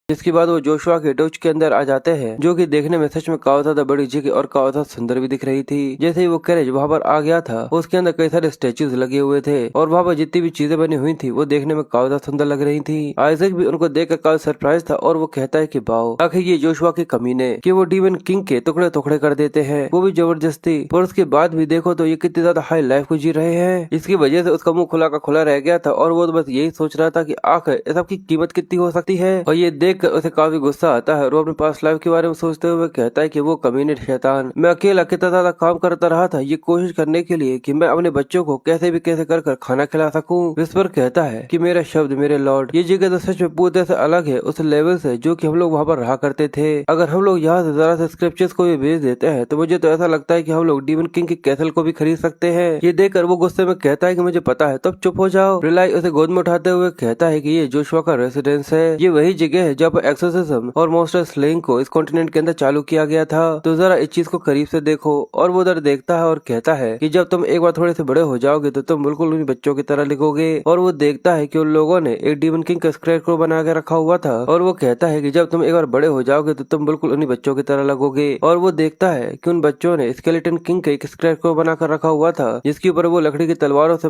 जिसके बाद वो जोशुआ के डोज के अंदर आ जाते हैं, जो कि देखने में सच में काफी ज्यादा बड़ी जगह और काफी ज्यादा सुंदर भी दिख रही थी। जैसे ही वो कैरेज वहाँ पर आ गया था, उसके अंदर कई सारे स्टेच्यूज लगे हुए थे और वहाँ पर जितनी भी चीजें बनी हुई थी वो देखने में काफी ज्यादा सुंदर लग रही थी। आइजैक भी उनको देखकर काफी सरप्राइज था और वो कहता है कि वाओ, आखिर ये जोशुआ के कमीने कि वो डीमन किंग के टुकड़े टुकड़े कर देते हैं, वो भी जबरदस्ती। पर उसके बाद भी देखो तो ये कितनी ज्यादा हाई लाइफ को जी रहे हैं। इसकी वजह से उसका मुंह खुला का खुला रह गया था और वो तो बस यही सोच रहा था कि आखिर इस सब की कीमत कितनी हो सकती है। और ये देख कर उसे काफी गुस्सा आता है और वो अपने पास्ट लाइफ के बारे में सोचते हुए कहता है कि वो कमीने शैतान, मैं अकेला कितना ज्यादा काम करता रहा था ये कोशिश करने के लिए कि मैं अपने बच्चों को कैसे भी कैसे कर खाना खिला सकूं। विस्पर कहता है कि मेरा शब्द मेरे लॉर्ड, ये जगह तो सच में पूरी से अलग है उस लेवल से जो कि हम लोग वहाँ पर रहा करते थे। अगर हम लोग यहाँ से जरा से स्क्रिप्चर्स को भी भेज देते हैं तो मुझे तो ऐसा लगता है कि हम लोग डीमन किंग के कैसल को भी खरीद सकते हैं। ये देखकर वो गुस्से में कहता है कि मुझे पता है, तब चुप हो जाओ। रिलाई उसे गोद में उठाते हुए कहता है कि ये जोशुआ का रेसिडेंस है, ये वही जगह है जहाँ पर एक्सोसिज्म और मॉन्स्टर स्लेइंग को इस कॉन्टिनेंट के अंदर चालू किया गया था। तो जरा इस चीज को करीब से देखो। और वो उधर देखता है और कहता है कि जब तुम एक बार थोड़े से बड़े हो जाओगे तो तुम बिल्कुल उन बच्चों की तरह लिखोगे। और वो देखता है कि उन लोगों ने एक डीमन किंग का स्केलेटन बना के रखा हुआ था और वो कहता है कि जब तुम एक बार बड़े हो जाओगे तो तुम बिल्कुल उन्हीं बच्चों की तरह लगोगे। और वो देखता है कि उन बच्चों ने स्केलेटन किंग का एक स्केलेटन बना कर रखा हुआ था जिसके ऊपर वो लकड़ी की तलवारों से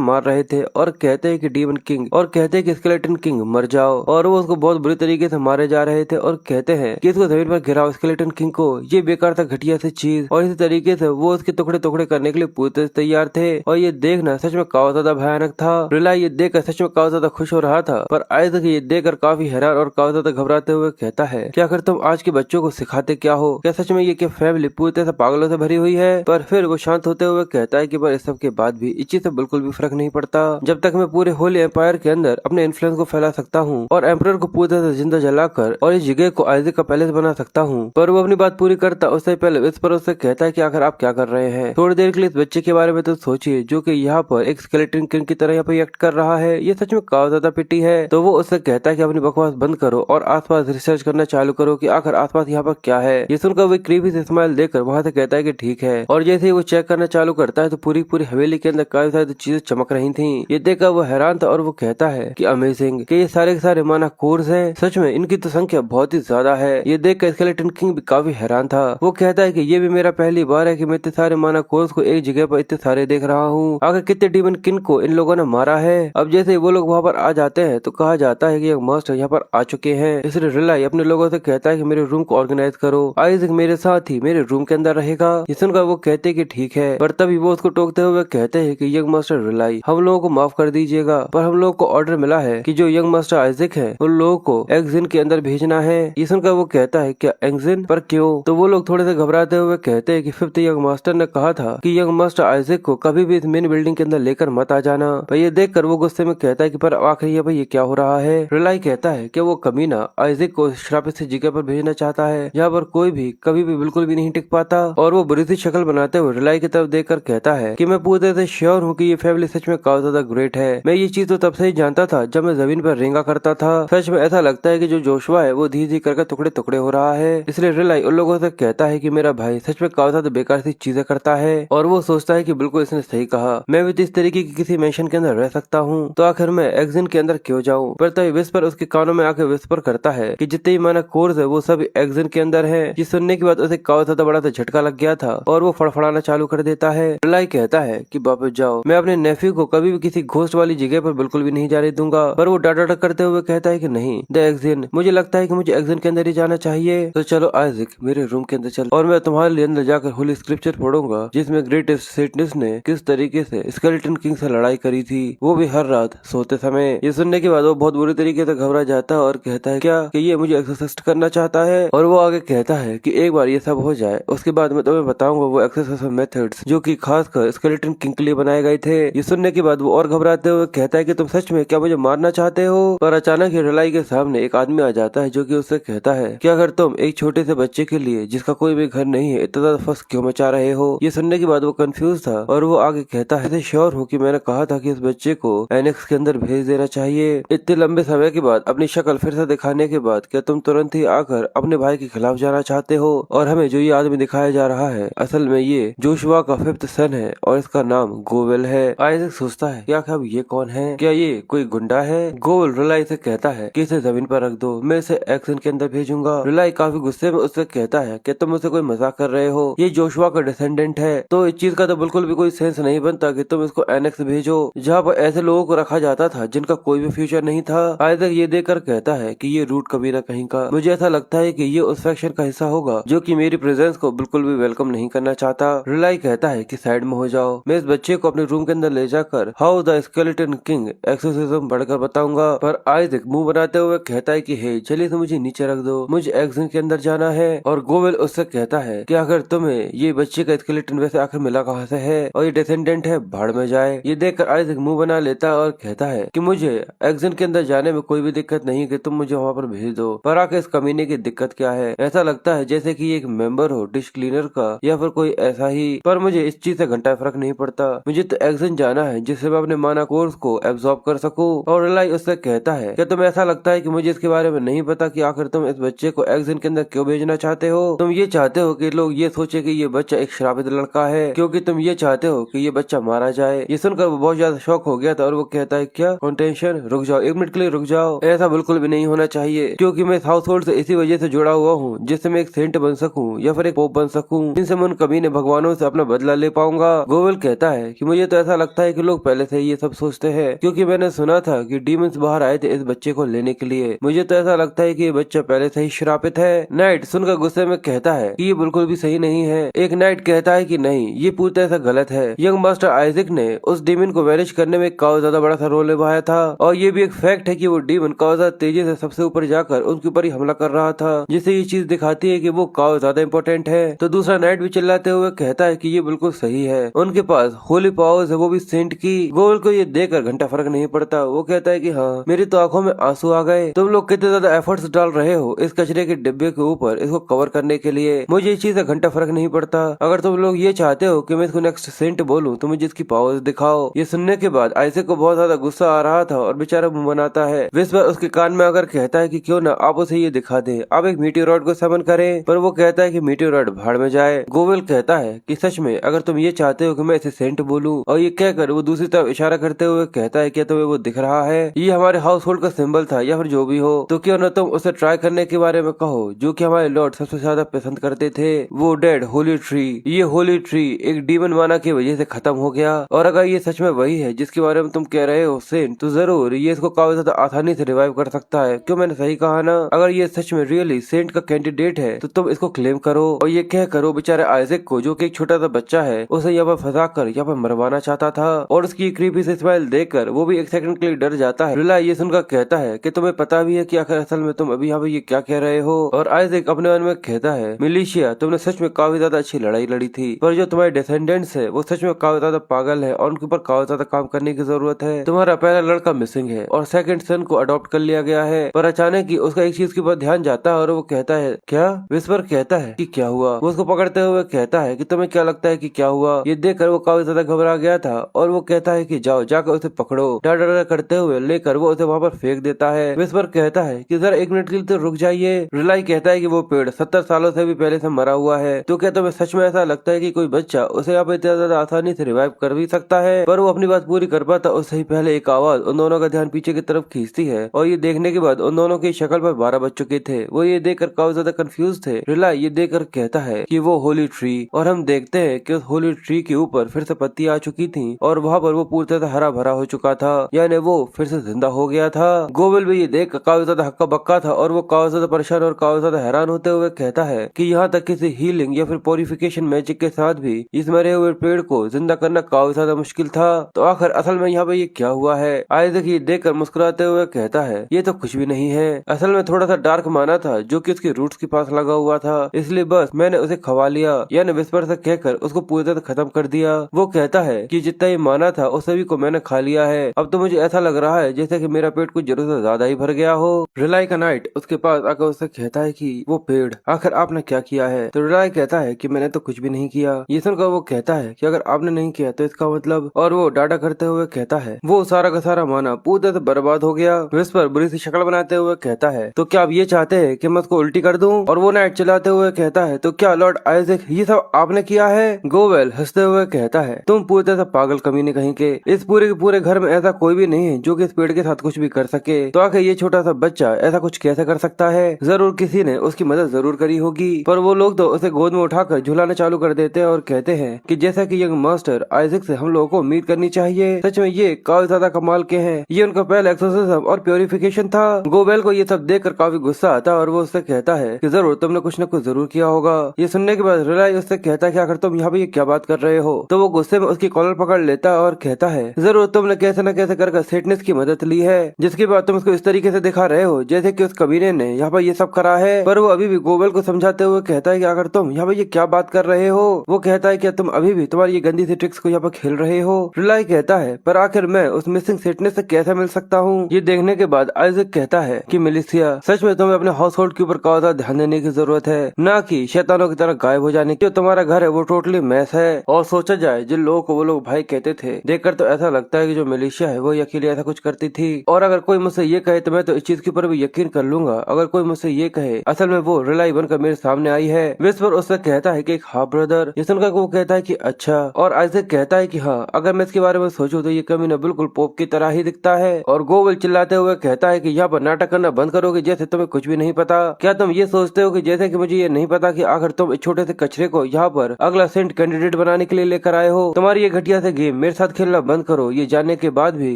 मार रहे थे और कहते हैं कि डीमन किंग, और कहते हैं कि स्केलेटन किंग मर जाओ। और वो उसको बहुत बुरी तरीके से मारे जा रहे थे और कहते हैं कि इसको जमीन पर गिराओ स्केलेटन किंग को, ये बेकार था घटिया सी चीज। और इसी तरीके से वो उसके टुकड़े टुकड़े करने के लिए पूरी तरह से तैयार थे। और ये देखना सच में काफी ज्यादा भयानक था। रिला ये देखकर सच में काफी ज्यादा खुश हो रहा था, पर आइजैक ये देखकर काफी हैरान और काफी ज्यादा घबराते हुए कहता है क्या अगर तुम आज के बच्चों को सिखाते क्या हो, क्या सच में ये क्या फैमिली पूरी तरह से पागलों से भरी हुई है। पर फिर वो शांत होते हुए कहता है कि पर इस सब के बाद भी इस चीज से बिल्कुल भी फर्क नहीं पड़ता जब तक मैं पूरे होली एम्पायर के अंदर अपने इन्फ्लुएंस को फैला सकता हूँ और एम्परर को पूरी तरह से जिंदा जलाकर और इस जगह को आइजैक का पैलेस बना सकता हूँ। पर वो अपनी बात पूरी करता उससे पहले विस्पर उससे कहता है कि आखिर आप क्या कर रहे हैं, थोड़ी देर के लिए इस बच्चे के बारे में तो सोचिए जो कि यहाँ पर एक स्केलेटन किंग की तरह यहाँ पर एक्ट कर रहा है, ये सच में काफी ज्यादा पिटी है। तो वो उससे कहता है कि अपनी बकवास बंद करो और आसपास रिसर्च करना चालू करो कि आखिर आसपास यहाँ पर क्या है। ये सुनकर वो क्रीपी से स्माइल देकर वहाँ से कहता है कि ठीक है। और जैसे ही वो चेक करना चालू करता है तो पूरी पूरी हवेली के अंदर काफी सारी चीजें चमक रही थी। ये देखकर वो हैरान था और वो कहता है कि अमेजिंग, कि ये सारे के सारे माना कोर्स हैं, सच में इनकी तो संख्या बहुत ही ज्यादा है। ये देखकर स्केलेटन किंग भी काफी हैरान था। वो कहता है कि ये भी मेरा पहली बार है कि मैं इतने सारे माना कोर्स को एक जगह पर इतने सारे देख रहा हूँ। आखिर कितने डीमन किंग को इन लोगों ने मारा है। अब जैसे वो लोग वहाँ पर आ जाते हैं तो कहा जाता है कि एक मास्टर यहाँ पर आ चुके हैं। इसलिए रिलाई अपने लोगों से कहता है कि मेरे रूम को ऑर्गेनाइज करो, आइजैक मेरे साथ ही मेरे रूम के अंदर रहेगा। ये सुनकर वो कहते हैं कि ठीक है, पर तभी वो उसको टोकते हुए कहते हैं कि यंग मास्टर रिलाई, हम लोगों को माफ कर दीजिएगा, पर हम लोगों को ऑर्डर मिला है कि जो यंग मास्टर आइजैक है उन लोगों को एक्जिन के अंदर भेजना है। ये सुनकर वो कहता है क्या एक्जिन, पर क्यों? तो वो लोग थोड़े से घबराते हुए कहते हैं कि फिफ्थ यंग मास्टर ने कहा था कि यंग मास्टर आइजैक को कभी भी इस मेन बिल्डिंग के अंदर लेकर मत आ जाना। पर ये देखकर वो गुस्से में कहता है कि पर आखिर ये भाई ये क्या हो रहा है। रिलाई कहता है कि वो कमीना आइजैक को श्रापित से जगह पर भेजना चाहता है जहाँ पर कोई भी कभी भी बिल्कुल भी नहीं टिक पाता। और वो बुरी सी शक्ल बनाते हुए रिलाई की तरफ देखकर कहता है कि मैं पूरी तरह से श्योर हूँ कि ये फैमिली सच में काफी ज्यादा ग्रेट है। मैं ये चीज तो तब से ही जानता था जब मैं जमीन पर रेंगा करता था। सच में ऐसा लगता है कि जो जोशुआ है वो धीरे धीरे करके टुकड़े टुकड़े हो रहा है। इसलिए रिलाई उन लोगों से कहता है कि मेरा भाई सच में काफी ज्यादा बेकार सी चीजें करता है। और वो सोचता है कि बिल्कुल इसने सही कहा, मैं भी इस तरीके की किसी मेंशन के अंदर रह सकता हूँ, तो आखिर मैं एक्जिन के अंदर क्यों जाऊँ। पर तभी विस्पर उसके कानों में आके विस्पर करता है कि जितने भी माना कोर्स है वो सब एक्जिन के अंदर है। ये सुनने के बाद उसे काफी ज्यादा बड़ा सा झटका लग गया था और वो फड़फड़ाना चालू कर देता है। रिलाई कहता है कि वापस जाओ, मैं अपने नेफ्यू को कभी भी किसी घोस्ट वाली जगह पर बिल्कुल भी नहीं जाने दूंगा। पर वो डाटा करते हुए कहता है कि नहीं द एक्जिन, मुझे लगता है कि मुझे एक्जिन के अंदर ही जाना चाहिए। तो चलो आइजैक मेरे रूम के अंदर चल और मैं तुम्हारे लिए अंदर जाकर होली स्क्रिप्चर पढ़ूंगा जिसमें ग्रेटेस्ट सेटनेस ने किस तरीके से स्केलेटन किंग से लड़ाई करी थी, वो भी हर रात सोते समय। ये सुनने के बाद वो बहुत बुरी तरीके से घबरा जाता है और कहता है क्या कि ये मुझे एक्सरसाइज करना चाहता है। और वो आगे कहता है कि एक बार ये सब हो जाए उसके बाद मैं तुम्हें बताऊंगा वो एक्सरसाइज मेथड्स जो कि खासकर स्केलेटन किंग के लिए बनाए गए थे। ये सुनने के बाद वो और घबराते हुए कहता है कि तुम सच में क्या मुझे मारना चाहते हो। पर अचानक ही रिलाई के सामने एक आदमी आ जाता है जो कि उससे कहता है कि अगर तुम एक छोटे से बच्चे के लिए जिसका कोई भी घर नहीं है इतना ज्यादा फर्स्ट क्यों मचा रहे हो। ये सुनने के बाद वो कंफ्यूज था और वो आगे कहता है श्योर हूँ कि मैंने कहा था कि इस बच्चे को एनेक्स के अंदर भेज देना चाहिए। इतने लंबे समय के बाद अपनी शक्ल फिर से दिखाने के बाद क्या तुम तुरंत ही आकर अपने भाई के खिलाफ जाना चाहते हो। और हमें जो ये आदमी दिखाया जा रहा है असल में ये जोशुआ का फिफ्थ सन है और इसका नाम गोवेल है। आइजैक सोचता है क्या अब ये कौन है, क्या ये कोई गुंडा है। गोवेल बिल्कुल रिलाई से कहता है कि इसे जमीन पर रख दो, मैं इसे एक्शन के अंदर भेजूंगा। रिलाई काफी गुस्से में उससे कहता है कि तुम मुझसे कोई मजाक कर रहे हो, ये जोशुआ का डिसेंडेंट है, तो इस चीज का तो बिल्कुल भी कोई सेंस नहीं बनता कि तुम इसको एनेक्स भेजो, जहाँ पर ऐसे लोगों को रखा जाता था जिनका कोई भी फ्यूचर नहीं था। आइजैक ये देखकर कहता है कि ये रूट कभी ना कहीं का, मुझे ऐसा लगता है कि ये उस फैक्शन का हिस्सा होगा जो कि मेरी प्रेजेंस को बिल्कुल भी वेलकम नहीं करना चाहता। रिलाई कहता है कि साइड में हो जाओ, मैं इस बच्चे को अपने रूम के अंदर ले जाकर how the skeleton king exorcism पढ़कर बताऊंगा। पर आइजैक मुंह बनाते हुए कहता है कि हे चलिए तो मुझे नीचे रख दो, मुझे एक्शन के अंदर जाना है। और गोवेल उससे कहता है कि अगर तुम्हें ये बच्चे का स्केलेटन वैसे आखिर मिला कहाँ से है और ये डिसेंडेंट है, भाड़ में जाए। ये देखकर आइजैक मुंह बना लेता है और कहता है कि मुझे एक्शन के अंदर जाने में कोई भी दिक्कत नहीं कि तुम मुझे वहाँ पर भेज दो, पर आके इस कमीने की दिक्कत क्या है। ऐसा लगता है जैसे कि एक मेंबर हो डिश क्लीनर का या फिर कोई ऐसा ही, पर मुझे इस चीज से घंटा फर्क नहीं पड़ता, मुझे तो एक्शन जाना है जिससे मैं अपने माना कोर्स को एब्जॉर्ब कर सकूं। और रिलाई उससे कहता है कि तुम्हें ऐसा लगता है कि मुझे इसके बारे में नहीं पता कि आखिर तुम इस बच्चे को एक्शन के अंदर क्यों भेजना चाहते हो। तुम ये चाहते हो कि लोग ये सोचे कि ये बच्चा एक श्रापित लड़का है, क्योंकि तुम ये चाहते हो कि ये बच्चा मारा जाए। ये सुनकर वो बहुत ज्यादा शॉक हो गया था और वो कहता है क्या कॉन्टेंशन, रुक जाओ एक मिनट के लिए रुक जाओ, ऐसा बिल्कुल भी नहीं होना चाहिए, क्योंकि मैं इस हाउस होल्ड से इसी वजह से जुड़ा हुआ हूँ जिससे मैं एक सेंट बन सकूं या फिर एक पोप बन सकूं, जिनसे मैं उन कमीने भगवानों से अपना बदला ले पाऊंगा। गोवेल कहता है कि मुझे तो ऐसा लगता है कि लोग पहले से ही ये सब सोचते हैं, क्योंकि मैंने सुना था कि डीमंस बाहर आए थे इस बच्चे को लेने के लिए। मुझे तो ऐसा लगता है कि ये बच्चा पहले से ही श्रापित है। नाइट सुनकर गुस्से में कहता है कि ये बिल्कुल भी सही नहीं है। एक नाइट कहता है कि नहीं, ये पूरी तरह से गलत है। यंग मास्टर आइजैक ने उस डीमन को वैनिश करने में काफी ज्यादा बड़ा सा रोल निभाया था, और ये भी एक फैक्ट है कि वो डीमन काफी ज्यादा तेजी से सबसे ऊपर जाकर उनके ऊपर ही हमला कर रहा था, जिससे ये चीज दिखाती है कि वो काफी ज्यादा इम्पोर्टेंट है। तो दूसरा नाइट भी चिल्लाते हुए कहता है कि ये बिल्कुल सही है, उनके पास होली पावर्स है, वो भी सेंट की। गोवेल को ये देखकर घंटा फर्क नहीं पड़ता, वो कहता है कि हाँ मेरी तो आंखों में आंसू आ गए, तुम लोग कितने ज्यादा एफर्ट्स डाल रहे हो इस कचरे के डिब्बे के ऊपर इसको कवर करने के लिए, मुझे इस चीज का घंटा फर्क नहीं पड़ता। अगर तुम लोग ये चाहते हो कि मैं इसको नेक्स्ट सेंट बोलूं तो मुझे इसकी पावर्स दिखाओ। ये सुनने के बाद आइजैक को बहुत ज्यादा गुस्सा आ रहा था और बेचारा मुंह बनाता है। विस्पर उसके कान में आकर कहता है कि क्यों ना आप उसे ये दिखा दे, आप एक मीटियोरॉइड को समन करें, पर वो कहता है कि मीटियोरॉइड भाड़ में जाए। गोवेल कहता है कि सच में अगर तुम ये चाहते हो कि मैं इसे सेंट बोलूं, और ये कहकर वो दूसरी तरफ इशारा करते हुए कहता है क्या तुम्हें वो दिख रहा है, ये हमारे हाउस होल्ड का सिंबल था या फिर जो भी हो, तो क्यों ना तुम उसे ट्राई करने के बारे में कहो जो कि हमारे लॉर्ड सबसे ज्यादा पसंद करते थे, वो डेड होली ट्री। ये होली ट्री एक डीमन माना की वजह से खत्म हो गया, और अगर ये सच में वही है जिसके बारे में तुम कह रहे हो सेंट, तो जरूर ये इसको काफी ज्यादा आसानी से रिवाइव कर सकता है। क्यों मैंने सही कहा ना, अगर ये सच में रियली सेंट का कैंडिडेट है तो तुम इसको क्लेम करो। और ये कह करो बेचारे आइजैक को, जो कि एक छोटा सा बच्चा है, उसे यहाँ पर फंसा कर यहाँ पर मरवाना चाहता था, और उसकी क्रीपी से स्माइल देखकर वो भी एक सेकंड के लिए डर जाता है। रिलाई ये सुनकर कहता है कि तुम्हें पता भी है कि आखिर असल में तुम अभी यहाँ पे ये क्या कह रहे हो। और आइजैक अपने मन में कहता है मिलिशिया तुमने सच में काफी ज्यादा अच्छी लड़ाई लड़ी थी, पर जो तुम्हारे डिसेंडेंट्स है वो सच में काफी ज्यादा पागल है और उनके ऊपर काफी ज्यादा काम करने की जरूरत है। तुम्हारा पहला लड़का मिसिंग है और सेकंड सन को अडॉप्ट कर लिया गया है, पर अचानक ही उसका एक चीज के ऊपर ध्यान जाता है और वो कहता है क्या। विस्पर कहता है कि क्या हुआ। वो उसको पकड़ते हुए कहता है कि तुम्हें क्या लगता है कि क्या हुआ। ये देखकर वो काफी ज्यादा घबरा गया था और वो कहता है कि जाओ जाकर उसे पकड़ो। डर डर करते हुए लेकर वो उसे वहाँ पर फेंक देता है। विस्पर कहता है कि जरा एक मिनट के लिए तो रुक जाइए। रिलाई कहता है कि वो पेड़ 70 सालों से भी पहले से मरा हुआ है, तो क्या तुम्हें सच में ऐसा लगता है कि कोई बच्चा उसे यहाँ पे इतना ज्यादा आसानी से रिवाइव कर भी सकता है। पर वो अपनी बात पूरी कर पाता उससे ही पहले एक आवाज उन दोनों का ध्यान पीछे की तरफ खींचती है, और ये देखने के बाद उन दोनों की शक्ल पर 12 बज चुके थे। वो ये देखकर काफी ज्यादा कंफ्यूज थे। रिलाई ये देखकर कहता है कि वो होली ट्री, और हम देखते हैं कि उस होली ट्री के ऊपर फिर से पत्तियां आ चुकी थी और वहाँ पर वो पूरी तरह हरा भरा हो चुका था, यानी वो फिर से जिंदा हो गया था। गोवेल भी ये देख काफी ज्यादा हक्का बक्का था और वो काफी ज्यादा परेशान और काफी ज्यादा हैरान होते हुए कहता है कि यहाँ तक किसी हीलिंग या फिर प्योरिफिकेशन मैजिक के साथ भी इस मरे हुए पेड़ को जिंदा करना काफी ज्यादा मुश्किल था। तो आखिर असल में यहाँ पे ये क्या हुआ है। आइजैक ये देखकर मुस्कुराते हुए कहता है ये तो कुछ भी नहीं है, असल में थोड़ा सा डार्क माना था जो कि उसके रूट्स के पास लगा हुआ था, इसलिए बस मैंने उसे खवा लिया, यानी विस्पर से कहकर उसको पूरी तरह खत्म कर दिया। वो कहता है कि जितना ये माना था उस सभी को मैंने खा लिया है, अब तो मुझे ऐसा लग रहा है जैसे कि मेरा पेट कुछ जरूरत से ज्यादा ही भर गया हो। रिलाई का नाइट उसके पास आकर उससे कहता है कि वो पेड़ आखिर आपने क्या किया है। तो रिलाई कहता है कि मैंने तो कुछ भी नहीं किया। ये सुनकर वो कहता है कि अगर आपने नहीं किया तो इसका मतलब, और वो डाटा करते हुए कहता है वो सारा का सारा माना पूरी तरह बर्बाद हो गया। विस्पर बुरी सी शक्ल बनाते हुए कहता है तो क्या आप ये चाहते हैं कि मैं उसको उल्टी कर दूं। और वो नाइट चलाते हुए कहता है तो क्या लॉर्ड आइजैक ये सब आपने किया है। गोवेल हंसते हुए कहता है तुम पूरी तरह से पागल कमीने कहीं के, इस पूरे के पूरे घर में ऐसा कोई भी नहीं है जो कि इस पेड़ के साथ साथ कुछ भी कर सके, तो आखिर ये छोटा सा बच्चा ऐसा कुछ कैसे कर सकता है। जरूर किसी ने उसकी मदद जरूर करी होगी, पर वो लोग तो उसे गोद में उठाकर झुलाना चालू कर देते हैं और कहते हैं कि जैसा कि यंग मास्टर आइजक से हम लोगों को उम्मीद करनी चाहिए। सच में ये काफी ज्यादा कमाल के हैं। ये उनका पहला एक्सोर्सिज्म और प्योरिफिकेशन था। गोबेल को ये सब देखकर काफी गुस्सा आता है और वो उससे कहता है कि जरूर तुमने कुछ न कुछ जरूर किया होगा। ये सुनने के बाद रिलाई उससे कहता है कि आखिर तुम यहाँ पे क्या बात कर रहे हो। तो वो गुस्से में उसकी कॉलर पकड़ लेता है और कहता है जरूर तुमने कैसे न कैसे कर सेटनेस की मदद ली है, जिसके बाद तुम उसको इस तरीके से दिखा रहे हो जैसे कि उस कबीरे ने यहाँ पर ये सब करा है। पर वो अभी भी गोबेल को समझाते हुए कहता है कि अगर तुम यहाँ पे ये क्या बात कर रहे हो। वो कहता है कि तुम अभी भी तुम्हारी ये गंदी सी ट्रिक्स को यहाँ पर खेल रहे हो। रिलाई कहता है पर आखिर मैं उस मिसिंग सेटनेस से कैसे मिल सकता हूँ। ये देखने के बाद आइजक कहता है कि मेलिसिया सच में तुम्हें अपने हाउस होल्ड के ऊपर काफी ज्यादा ध्यान देने की जरूरत है, न कि शैतानों की तरह गायब हो जाने की। जो तुम्हारा घर है वो टोटली मैस है। और सोचा जाए जिन लोगों को वो लोग भाई कहते थे, देखकर तो ऐसा लगता है कि जो मेलिशिया है वो अकेले ऐसा कुछ करती थी। और अगर कोई मुझसे ये कहे तो मैं तो इस चीज के ऊपर भी यकीन कर लूंगा। अगर कोई मुझसे ये कहे असल में वो रिलाई बनकर मेरे सामने आई है। विस्पर उससे कहता है कि एक हाफ ब्रदर। ये सुनकर वो कहता है कि अच्छा। और आइजक कहता है कि हाँ, अगर मैं इसके बारे में सोचूं तो ये कमीना बिल्कुल पोप की तरह ही दिखता है। और गोबेल चिल्लाते हुए कहता है कि यहाँ पर नाटक करना बंद करोगे जैसे तुम्हें कुछ भी नहीं पता। क्या तुम ये सोचते हो कि जैसे कि मुझे ये नहीं पता कि आखिर तुम इस छोटे से कचरे को यहाँ पर अगला सेंट कैंडिडेट बनाने के लिए लेकर आए हो। तुम्हारी ये घटिया से गेम मेरे साथ खेलना बंद करो, ये जानने के बाद भी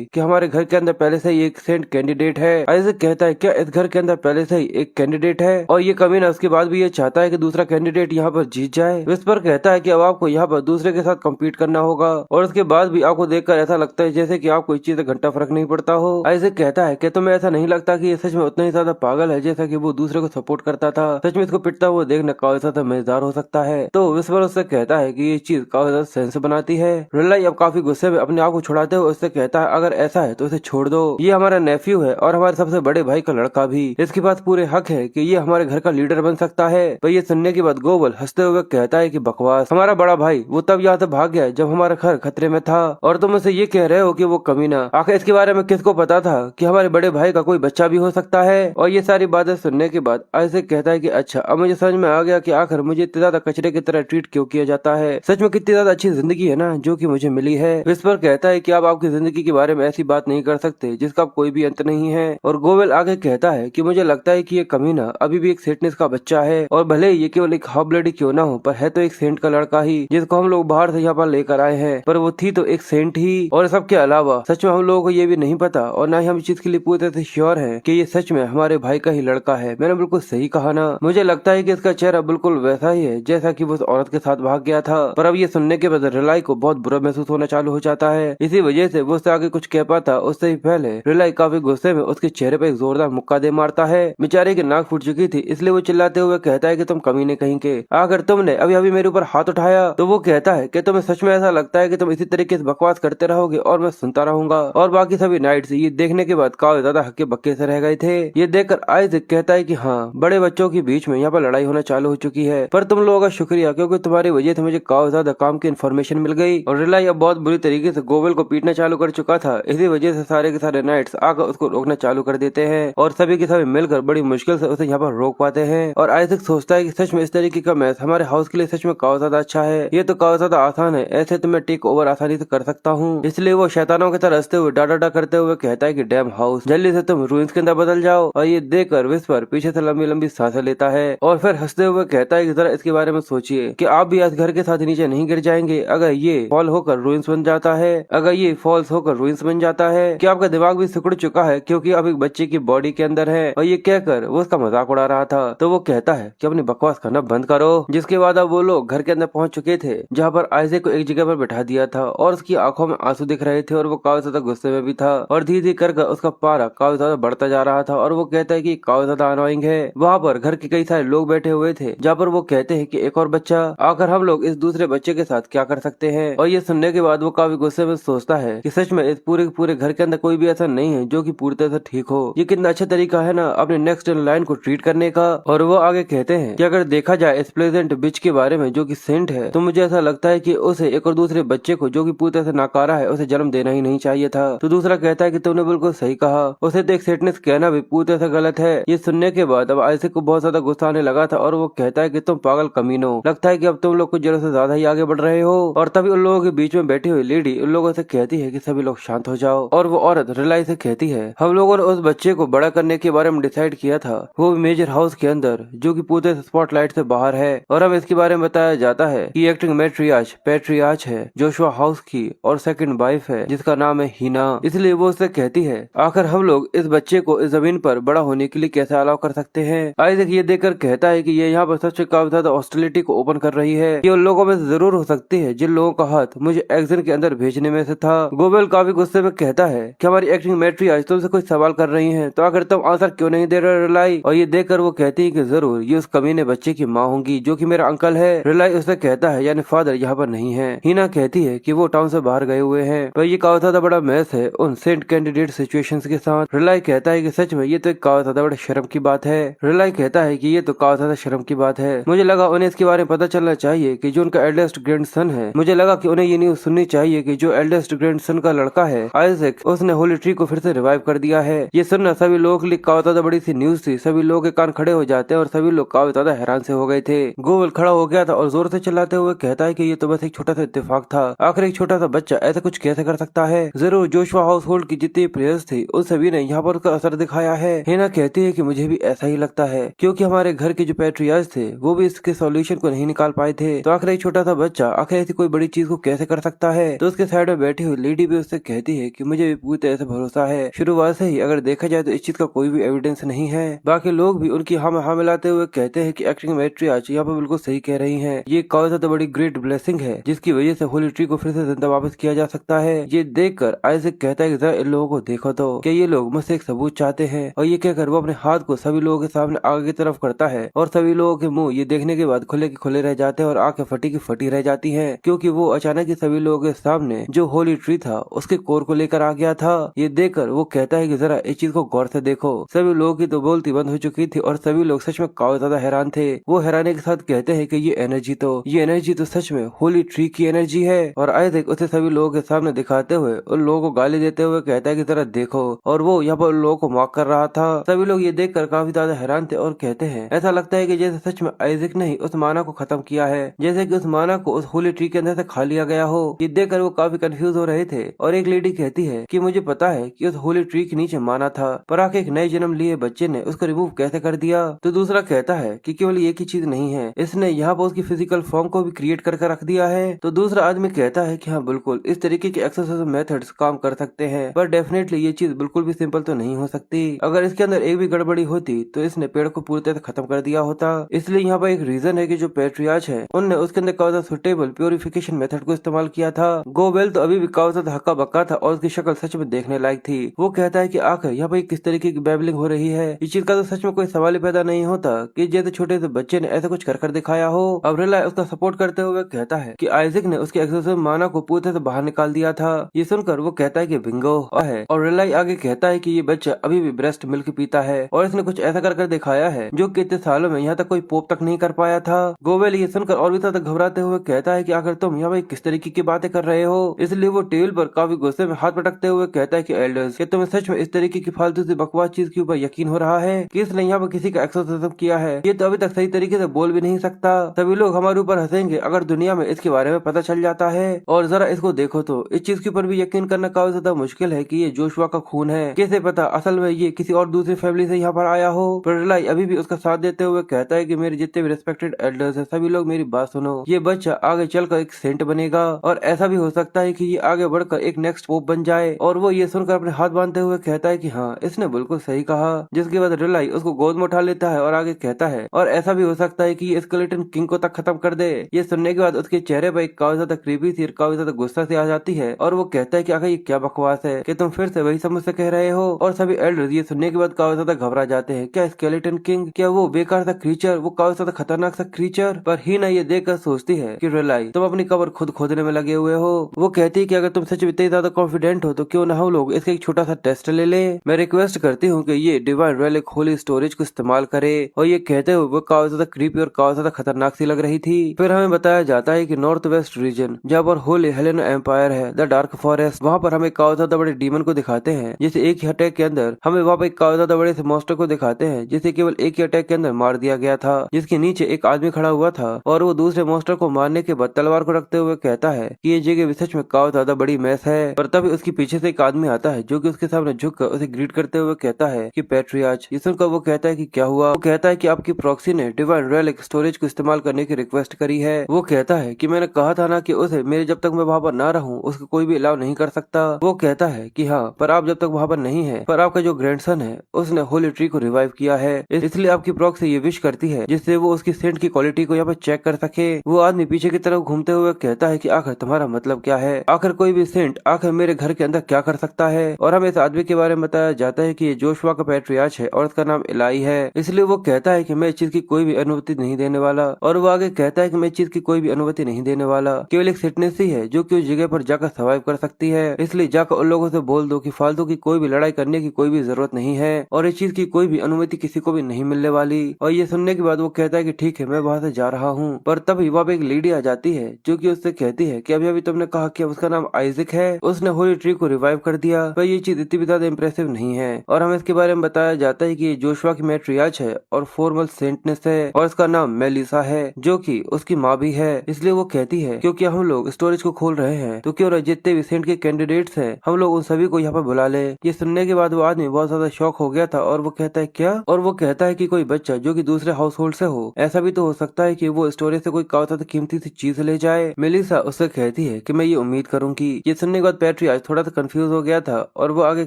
कि हमारे घर के अंदर पहले से ही एक सेंट कैंडिडेट है। आइजक कहता है क्या इस घर के अंदर पहले से ही एक कैंडिडेट है और ये कमीना उसके बाद भी ये चाहता है कि दूसरा कैंडिडेट यहाँ पर जीत जाए। विस्पर कहता है कि अब आपको यहाँ पर दूसरे के साथ कम्पीट करना होगा और उसके बाद भी आपको देखकर ऐसा लगता है जैसे कि आपको इस चीज से घंटा फर्क नहीं पड़ता हो। आइजक कहता है कि तुम्हें ऐसा नहीं लगता कि ये सच में उतना ही ज्यादा पागल है जैसा कि वो दूसरे को सपोर्ट करता था। सच में इसको पिटता हुआ देखना काफी ज्यादा मजेदार हो सकता है। तो विस्पर उससे कहता है कि ये चीज काफी ज्यादा सेंस बनाती है। रिलाई अब काफी गुस्से में अपने आप को छुड़ाते हुए उससे कहता है अगर ऐसा है तो इसे छोड़ दो। ये हमारा नेफ्यू है और हमारे सबसे बड़े भाई का लड़का भी। इसके पास पूरे हक है कि ये हमारे घर का लीडर बन सकता है। पर ये सुनने के बाद गोबेल हंसते हुए कहता है कि बकवास। हमारा बड़ा भाई वो तब यहाँ से भाग गया जब हमारा घर खतरे में था और तुम उसे ये कह रहे हो कि वो कमीना। आखिर इसके बारे में किसको पता था कि हमारे बड़े भाई का कोई बच्चा भी हो सकता है। और ये सारी बातें सुनने के बाद आइजक कहता है कि अच्छा, अब मुझे समझ में आ गया कि आखिर मुझे इतने ज्यादा कचरे की तरह ट्रीट क्यों किया जाता है। सच में कितनी ज्यादा अच्छी जिंदगी है ना जो कि मुझे मिली है। विस्पर कहता है कि आप आपकी जिंदगी के बारे में ऐसी बात नहीं कर सकते जिसका कोई भी अंत नहीं है। और गोबेल आगे कहता है कि मुझे लगता है कि ये कमीना अभी भी एक सेंटनेस का बच्चा है और भले ही ये केवल एक हाफ ब्लड क्यों ना हो, पर है तो एक सेंट का लड़का ही जिसको हम लोग बाहर से यहाँ पर लेकर आए हैं। पर वो थी तो एक सेंट ही। और सबके अलावा सच में हम लोगों को ये भी नहीं पता और न ही हम इस चीज के लिए पूरी तरह से श्योर है कि ये सच में हमारे भाई का ही लड़का है। मैंने बिल्कुल सही कहा ना। मुझे लगता है कि इसका चेहरा बिल्कुल वैसा ही है जैसा कि वो उस औरत के साथ भाग गया था। पर अब ये सुनने के बाद रिलाई को बहुत बुरा महसूस होना चालू हो जाता है। इसी वजह से वो उससे आगे कुछ कह पाता उससे ही पहले रिलाई काफी गुस्से में उसके चेहरे पर एक जोरदार मुक्का दे मारता है। बेचारे की नाक फूट चुकी थी इसलिए वो चिल्लाते हुए कहता है कि तुम कमीने कहीं के, अगर तुमने अभी अभी मेरे ऊपर हाथ उठाया। तो वो कहता है कि तुम्हें सच में ऐसा लगता है कि तुम इसी तरीके से बकवास करते रहोगे और मैं सुनता रहूंगा। और बाकी सभी नाइट्स ये देखने के बाद काफी ज्यादा हक्के बक्के से रह गए थे। ये देखकर आइजक कहता है कि हाँ, बड़े बच्चों के बीच में यहाँ पर लड़ाई होना चालू हो चुकी है, पर तुम लोगों का शुक्रिया क्योंकि तुम्हारी वजह से मुझे काफी ज्यादा काम की इन्फॉर्मेशन मिल गई। और रिलाई अब बहुत बुरी तरीके से गोबेल को पीटना चालू कर चुका था। इसी वजह से सारे के सारे नाइट्स आकर उसको रोकना चालू कर देते हैं और सभी के सभी मिलकर बड़ी मुश्किल से उसे यहाँ पर रोक पाते हैं। और आइजक सोचता है कि सच में इस तरीके का मैच हमारे हाउस के लिए सच में काफी ज्यादा अच्छा है। ये तो काफी ज्यादा आसान है, ऐसे तो मैं टेक ओवर आसानी से कर सकता हूँ। इसलिए वो शैतानों की तरह हंसते हुए डाटा करते हुए कहता है कि डैम हाउस, जल्दी से तुम रूइंस के अंदर बदल जाओ। और ये देखकर विस्पर पीछे से लंबी लंबी सांसें लेता है और फिर हंसते हुए कहता है कि जरा इसके बारे में सोचिए कि आप भी आज घर के साथ नीचे नहीं गिर जाएंगे अगर ये फॉल होकर रूइंस बन जाता है। अगर ये फॉल्स होकर रूइंस बन जाता है कि आपका दिमाग भी सिकुड़ चुका है क्योंकि अब एक बच्चे की बॉडी के अंदर है। और ये कहकर वो उसका मजाक उड़ा रहा था। तो वो कहता है कि अपनी बकवास करना बंद करो। जिसके बाद अब वो लोग घर के अंदर पहुंच चुके थे जहाँ पर आइजक को एक जगह पर बैठा दिया था और उसकी आंखों में आंसू दिख रहे थे और वो काफी ज्यादा गुस्से में भी था और धीरे धीरे कर उसका पारा काफी ज्यादा बढ़ता जा रहा था। और वो कहता है कि काफी ज्यादा अनोइंग है। वहाँ पर घर के कई सारे लोग बैठे हुए थे जहाँ पर वो कहते हैं कि एक और बच्चा, आकर हम लोग इस दूसरे बच्चे के साथ क्या कर सकते हैं। और ये सुनने के बाद वो काफी गुस्से में सोचता है कि सच में इस पूरे घर के अंदर कोई भी ऐसा नहीं है जो कि पूरी तरह से ठीक हो। ये कितना अच्छा तरीका है ना अपने नेक्स्ट लाइन को ट्रीट करने का। और वो आगे कहते हैं कि अगर देखा जाए इस प्लेजेंट बिच के बारे में जो कि सेंट है, तो मुझे ऐसा लगता है कि उसे एक और दूसरे बच्चे को जो कि पूरी तरह से नाकारा है उसे जन्म देना ही नहीं चाहिए था। तो दूसरा कहता है कि तुमने बिल्कुल सही कहा, उसे तो एक सेटनेस कहना भी पूरी तरह से गलत है। ये सुनने के बाद अब आइजक को बहुत ज्यादा गुस्सा आने लगा था और वो कहता है कि तुम पागल कमीनो, लगता है कि अब तुम लोग कुछ जरूरत से ज्यादा ही आगे बढ़ रहे हो। और तभी उन लोगों के बीच में बैठी हुई लेडी उन लोगों से कहती है कि सभी लोग शांत हो जाओ। और वो औरत रिलाई रिलाई से कहती है, हम लोगों ने उस बच्चे को बड़ा करने के बारे में डिसाइड किया था, वो भी मेजर हाउस के अंदर, जो कि पूरे स्पॉटलाइट से बाहर है। और अब इसके बारे में बताया जाता है कि एक्टिंग मैट्रियार्च पैट्रियार्च है जोशुआ हाउस की और सेकंड वाइफ है जिसका नाम है हीना। इसलिए वो उससे कहती है, आखिर हम लोग इस बच्चे को इस जमीन पर बड़ा होने के लिए कैसे अलाउ कर सकते हैं। आइजैक ये देखकर कहता है कि ये यहाँ पर सच में काफी ज्यादा हॉस्टिलिटी को ओपन कर रही है। ये उन लोगों में से जरूर हो सकती है जिन लोगों का हाथ मुझे एग्जिट के अंदर भेजने में से था। गोबेल काफी गुस्से में कहता है कि हमारी एक्टिंग मैट्री आज तुमसे कुछ सवाल कर रही है, तो आखिर तुम आंसर क्यों नहीं दे रहे रिलाई। और ये देखकर वो कहती है कि जरूर ये उस कमीने बच्चे की माँ होंगी जो कि मेरा अंकल है। रिलाई उससे कहता है यानी फादर यहाँ पर नहीं है। हीना कहती है कि वो टाउन से बाहर गए हुए हैं, पर ये काफी ज्यादा बड़ा मैस है उन सेंट कैंडिडेट सिचुएशंस के साथ। रिलाई कहता है कि सच में ये तो एक काफी ज्यादा बड़े शर्म की बात है। रिलाई कहता है कि ये तो काफी ज्यादा शर्म की बात है। मुझे लगा उन्हें इसके बारे में पता चलना चाहिए कि जो उनका एल्डेस्ट ग्रैंडसन है, मुझे लगा कि उन्हें ये न्यूज सुननी चाहिए कि जो एल्डेस्ट ग्रैंडसन का लड़का है आइजैक, उसने होली ट्री को फिर से रिवाइव कर दिया है। ये सुनना सभी लोगों के लिए काफी ज्यादा बड़ी सी न्यूज थी। सभी लोगों के कान खड़े हो जाते हैं और सभी लोग काफी ज्यादा हैरान से हो गए थे। गोवेल खड़ा हो गया था और जोर से चिल्लाते हुए कहता है कि ये तो बस एक छोटा सा इत्तेफाक था। आखिर एक छोटा सा बच्चा ऐसा कुछ कैसे कर सकता है। जरूर जोशुआ हाउस होल्ड की जितनी प्लेयर्स थी उन सभी ने यहाँ पर उसका असर दिखाया है। हीना कहती है कि मुझे भी ऐसा ही लगता है, क्योंकि हमारे घर के जो पैट्रियार्च थे वो भी इसके सॉल्यूशन को नहीं निकाल पाए थे। तो आखिर एक छोटा सा बच्चा आखिर ऐसी कोई बड़ी चीज को कैसे कर सकता है। तो उसके साइड में बैठी हुई लेडी भी उससे कहती है कि मुझे भी पूरी तरह से भरोसा है। शुरुआत से ही अगर देखा जाए तो इस चीज का कोई भी एविडेंस नहीं है। बाकी लोग भी उनकी हाँ मिलाते हुए कहते हैं कि एक्टिंग मैट्रियार्च यहाँ पर बिल्कुल सही कह रही है। ये काफी ज्यादा बड़ी ग्रेट ब्लेसिंग है जिसकी वजह से होली ट्री को फिर से जिंदा वापस किया जा सकता है। ये देखकर आइजैक कहता है कि जरा इन लोगों को देखो तो क्या ये लोग मुझसे एक सबूत चाहते हैं। और ये कहकर वो अपने हाथ को सभी लोगों के सामने आगे की तरफ करता है और सभी लोगों के मुंह ये देखने के बाद खुले के खुले रह जाते हैं और आंखें फटी की फटी रह जाती है, क्योंकि वो अचानक ही सभी लोगों के सामने जो होली ट्री था उसके कोर को लेकर आ गया था। ये देखकर वो कहता है कि जरा इस चीज को गौर से देखो। सभी लोगों की तो बोलती बंद हो चुकी थी और सभी लोग सच में काफी ज्यादा हैरान थे। वो हैरानी के साथ कहते हैं कि ये एनर्जी तो सच में होली ट्री की एनर्जी है। और आइजैक उसे सभी लोगों के सामने दिखाते हुए उन लोगों को गाली देते हुए कहता है कि जरा देखो, और वो यहाँ पर उन लोगों को मॉक कर रहा था। सभी लोग ये देखकर काफी ज्यादा हैरान थे और कहते हैं ऐसा लगता है कि जैसे सच में आइजैक ने ही उस माना को खत्म किया है, जैसे कि उस माना को उस होली ट्री के अंदर से खा लिया गया हो। ये देखकर वो काफी कंफ्यूज हो रहे थे। और एक लेडी कहती है कि मुझे पता है कि उस होली ट्री के नीचे माना था, पर आके एक नए जन्म लिए बच्चे ने उसको रिमूव कैसे कर दिया। तो दूसरा कहता है कि केवल एक ही चीज नहीं है, इसने यहाँ पर उसकी फिजिकल फॉर्म को भी क्रिएट करके रख दिया है। तो दूसरा आदमी कहता है कि हाँ बिल्कुल इस तरीके के एक्सरसाइज मेथड्स काम कर सकते हैं, पर डेफिनेटली ये चीज बिल्कुल भी सिंपल तो नहीं हो सकती। अगर इसके अंदर एक भी गड़बड़ी होती तो इसने पेड़ को पूरी तरह खत्म कर दिया होता। इसलिए यहाँ पर एक रीजन है कि जो पैट्रियार्च है उनने उसके अंदर काफी सुटेबल प्योरिफिकेशन मेथड को इस्तेमाल किया था। गोबेल तो अभी भी काफी हक्का बक्का था और उसकी शक्ल सच में देखने लायक थी। वो कहता है कि आखिर यहाँ पर किस तरीके की बैबलिंग हो रही है। इस चीज का तो सच में कोई सवाल ही पैदा नहीं होता कि जैसे छोटे से बच्चे ने ऐसा कुछ कर दिखाया हो। अब रिलाई उसका सपोर्ट करते हुए कहता है कि आइजैक ने उसके एक्सोसिस माना को पूरी तरह से बाहर निकाल दिया था। ये सुनकर वो कहता है कि बिंगो है। और रिलाई आगे कहता है कि ये बच्चा अभी भी ब्रेस्ट मिल्क पीता है और इसने कुछ ऐसा कर दिखाया है जो कि इतने सालों में यहाँ तक कोई पोप तक नहीं कर पाया था। गोवेल ये सुनकर और भी ज्यादा घबराते हुए कहता है कि आखिर तुम यहाँ किस तरीके की बातें कर रहे हो। इसलिए वो टेबल पर काफी गुस्से में हाथ पटकते हुए कहता है कि एल्डर्स, क्या तुम्हें सच में इस तरीके की फालतू सी बकवास चीज के ऊपर यकीन हो रहा है कि इसने यहाँ पर किसी का एक्सोसिज्म किया है। ये तो अभी तक सही तरीके से बोल भी नहीं सकता। सभी लोग हमारे ऊपर हंसेंगे अगर दुनिया में इसके बारे में पता चल जाता है। और जरा इसको देखो तो इस चीज के ऊपर भी यकीन करना काफी ज्यादा मुश्किल है कि ये जोशुआ का खून है। कैसे पता असल में ये किसी और दूसरी फैमिली से यहाँ पर आया हो। पर रिलाई अभी भी उसका साथ देते हुए कहता है कि मेरे जितने भी रिस्पेक्टेड एल्डर्स हैं सभी लोग मेरी बात सुनो। ये बच्चा आगे चलकर एक सेंट बनेगा और ऐसा भी हो सकता है कि ये आगे बढ़कर एक नेक्स्ट पोप बन जाए। और वो ये सुनकर अपने हाथ बांधते हुए कहता है कि हाँ इसने बिल्कुल सही कहा। जिसके बाद रिलाई उसको गोद में उठा लेता है और आगे कहता है और ऐसा भी हो सकता है कि ये स्केलेटन किंग को तक खत्म कर दे। ये सुनने के बाद उसके चेहरे पर एक काफी ज्यादा क्रीपी सी काफी ज्यादा गुस्सा से आ जाती है और वो कहता है कि आखिर ये क्या बकवास है कि तुम फिर से वही सब मुझसे कह रहे हो। और सभी एल्डर्स ये सुनने के बाद काफी ज्यादा घबरा जाते हैं। क्या स्केलेटन किंग, क्या वो बेकार सा क्रीचर, वो काफी ज्यादा खतरनाक सा क्रीचर। पर हीना ये देखकर सोचती है कि रिलाई तुम अपनी कब्र खुद खोदने में लगे हुए हो। वो कहती है कि अगर तुम सच में इतने ज्यादा कॉन्फिडेंट हो तो क्यों ना हम लोग इसका एक छोटा सा टेस्ट ले ले। मैं रिक्वेस्ट करती हूँ कि ये डिवाइन रेलिक होली स्टोरेज को इस्तेमाल करे। और ये कहते हुए वो काफी ज्यादा क्रीपी और काफी ज्यादा खतरनाक सी लग रही थी। फिर हमें बताया जाता है कि नॉर्थ वेस्ट रीजन जहाँ पर होली हेलेना एम्पायर है, द डार्क फॉरेस्ट, वहाँ पर हमें काफी ज्यादा बड़े डीमन को दिखाते हैं। जैसे एक ही अटैक के अंदर हमें वहाँ पर काफी ज्यादा बड़े से मॉन्स्टर को दिखाते हैं जिसे केवल एक ही अटैक के अंदर मार दिया गया था, जिसके नीचे एक आदमी खड़ा हुआ था। और वो दूसरे मॉन्स्टर को मारने के बाद तलवार को रखते हुए कहता है कि ये जगह भी सच में काफी ज्यादा बड़ी मैस है। पर तभी उसके पीछे से एक आदमी आता है जो कि उसके सामने झुककर उसे ग्रीट करते हुए कहता है कि पैट्रियार्च। ये सुनकर वो कहता है कि क्या हुआ। वो कहता है कि आपकी प्रॉक्सी ने डिवाइन रेलिक स्टोरेज को इस्तेमाल करने की रिक्वेस्ट करी है। वो कहता है कि मैंने कहा था ना कि उसे मेरे जब तक मैं वहाँ पर ना रहूं उसको कोई भी अलाउ नहीं कर सकता। वो कहता है कि हाँ, पर आप जब तक वहाँ पर नहीं है, पर आपका जो ग्रैंडसन है उसने होली ट्री को रिवाइव किया है, इसलिए आपकी प्रॉक्सी ये विश करती है जिससे वो उसकी सेंट की क्वालिटी को यहाँ पर चेक कर सके। वो आदमी पीछे की तरफ घूमते हुए कहता है कि आखिर तुम्हारा मतलब क्या है, आखिर कोई भी सेंट आखिर मेरे घर के अंदर क्या कर सकता है। और हमें इस आदमी के बारे में बताया जाता है कि ये जोशुआ का पैट्रियार्च है और उसका नाम इलाई है, इसलिए वो कहता है कि मैं इस चीज की कोई भी अनुमति नहीं देने वाला। और वो आगे कहता है कि मैं इस चीज की कोई भी अनुमति नहीं देने वाला, केवल एक सिटनेस ही है जो कि उस जगह पर जाकर सर्वाइव कर सकती है, इसलिए जाकर उन लोगों से बोल दो कि फालतू की कोई भी लड़ाई करने की कोई भी जरूरत नहीं है और इस चीज की कोई भी अनुमति किसी को भी नहीं मिलने वाली। और ये सुनने के बाद वो कहता है कि ठीक है, मैं वहाँ से जा रहा हूँ। पर तभी वहाँ पे एक लेडी आ जाती है जो कि उससे कहती है कि अभी अभी तुमने कहा कि उसका नाम आइजक है, उसने होली ट्री को रिवाइव कर दिया। पर ये चीज इतनी भी ज्यादा इम्प्रेसिव नहीं है और हमें इसके बारे में बताया जाता है कि ये जोशुआ की मैट्रियार्च है और फॉर्मल सेंटनेस है और इसका नाम मेलिसा है जो कि उसकी माँ भी है। इसलिए वो कहती है क्योंकि हम लोग स्टोरेज को खोल रहे हैं तो क्यों जितने भी सेंट के कैंडिडेट्स हैं हम लोग उन सभी को यहाँ पर बुला ले। ये सुनने के बाद वो आदमी बहुत ज्यादा शॉक हो गया था और वो कहता है क्या, और वो कहता है कि कोई बच्चा जो कि दूसरे हाउस होल्ड से हो, ऐसा भी तो हो सकता है कि वो स्टोरेज से कोई काफी कीमती सी चीज ले जाए। मेलिसा उससे कहती है कि मैं ये उम्मीद करूंगी। ये सुनने के बाद पैट्रियार्च थोड़ा सा कंफ्यूज हो गया था और वो आगे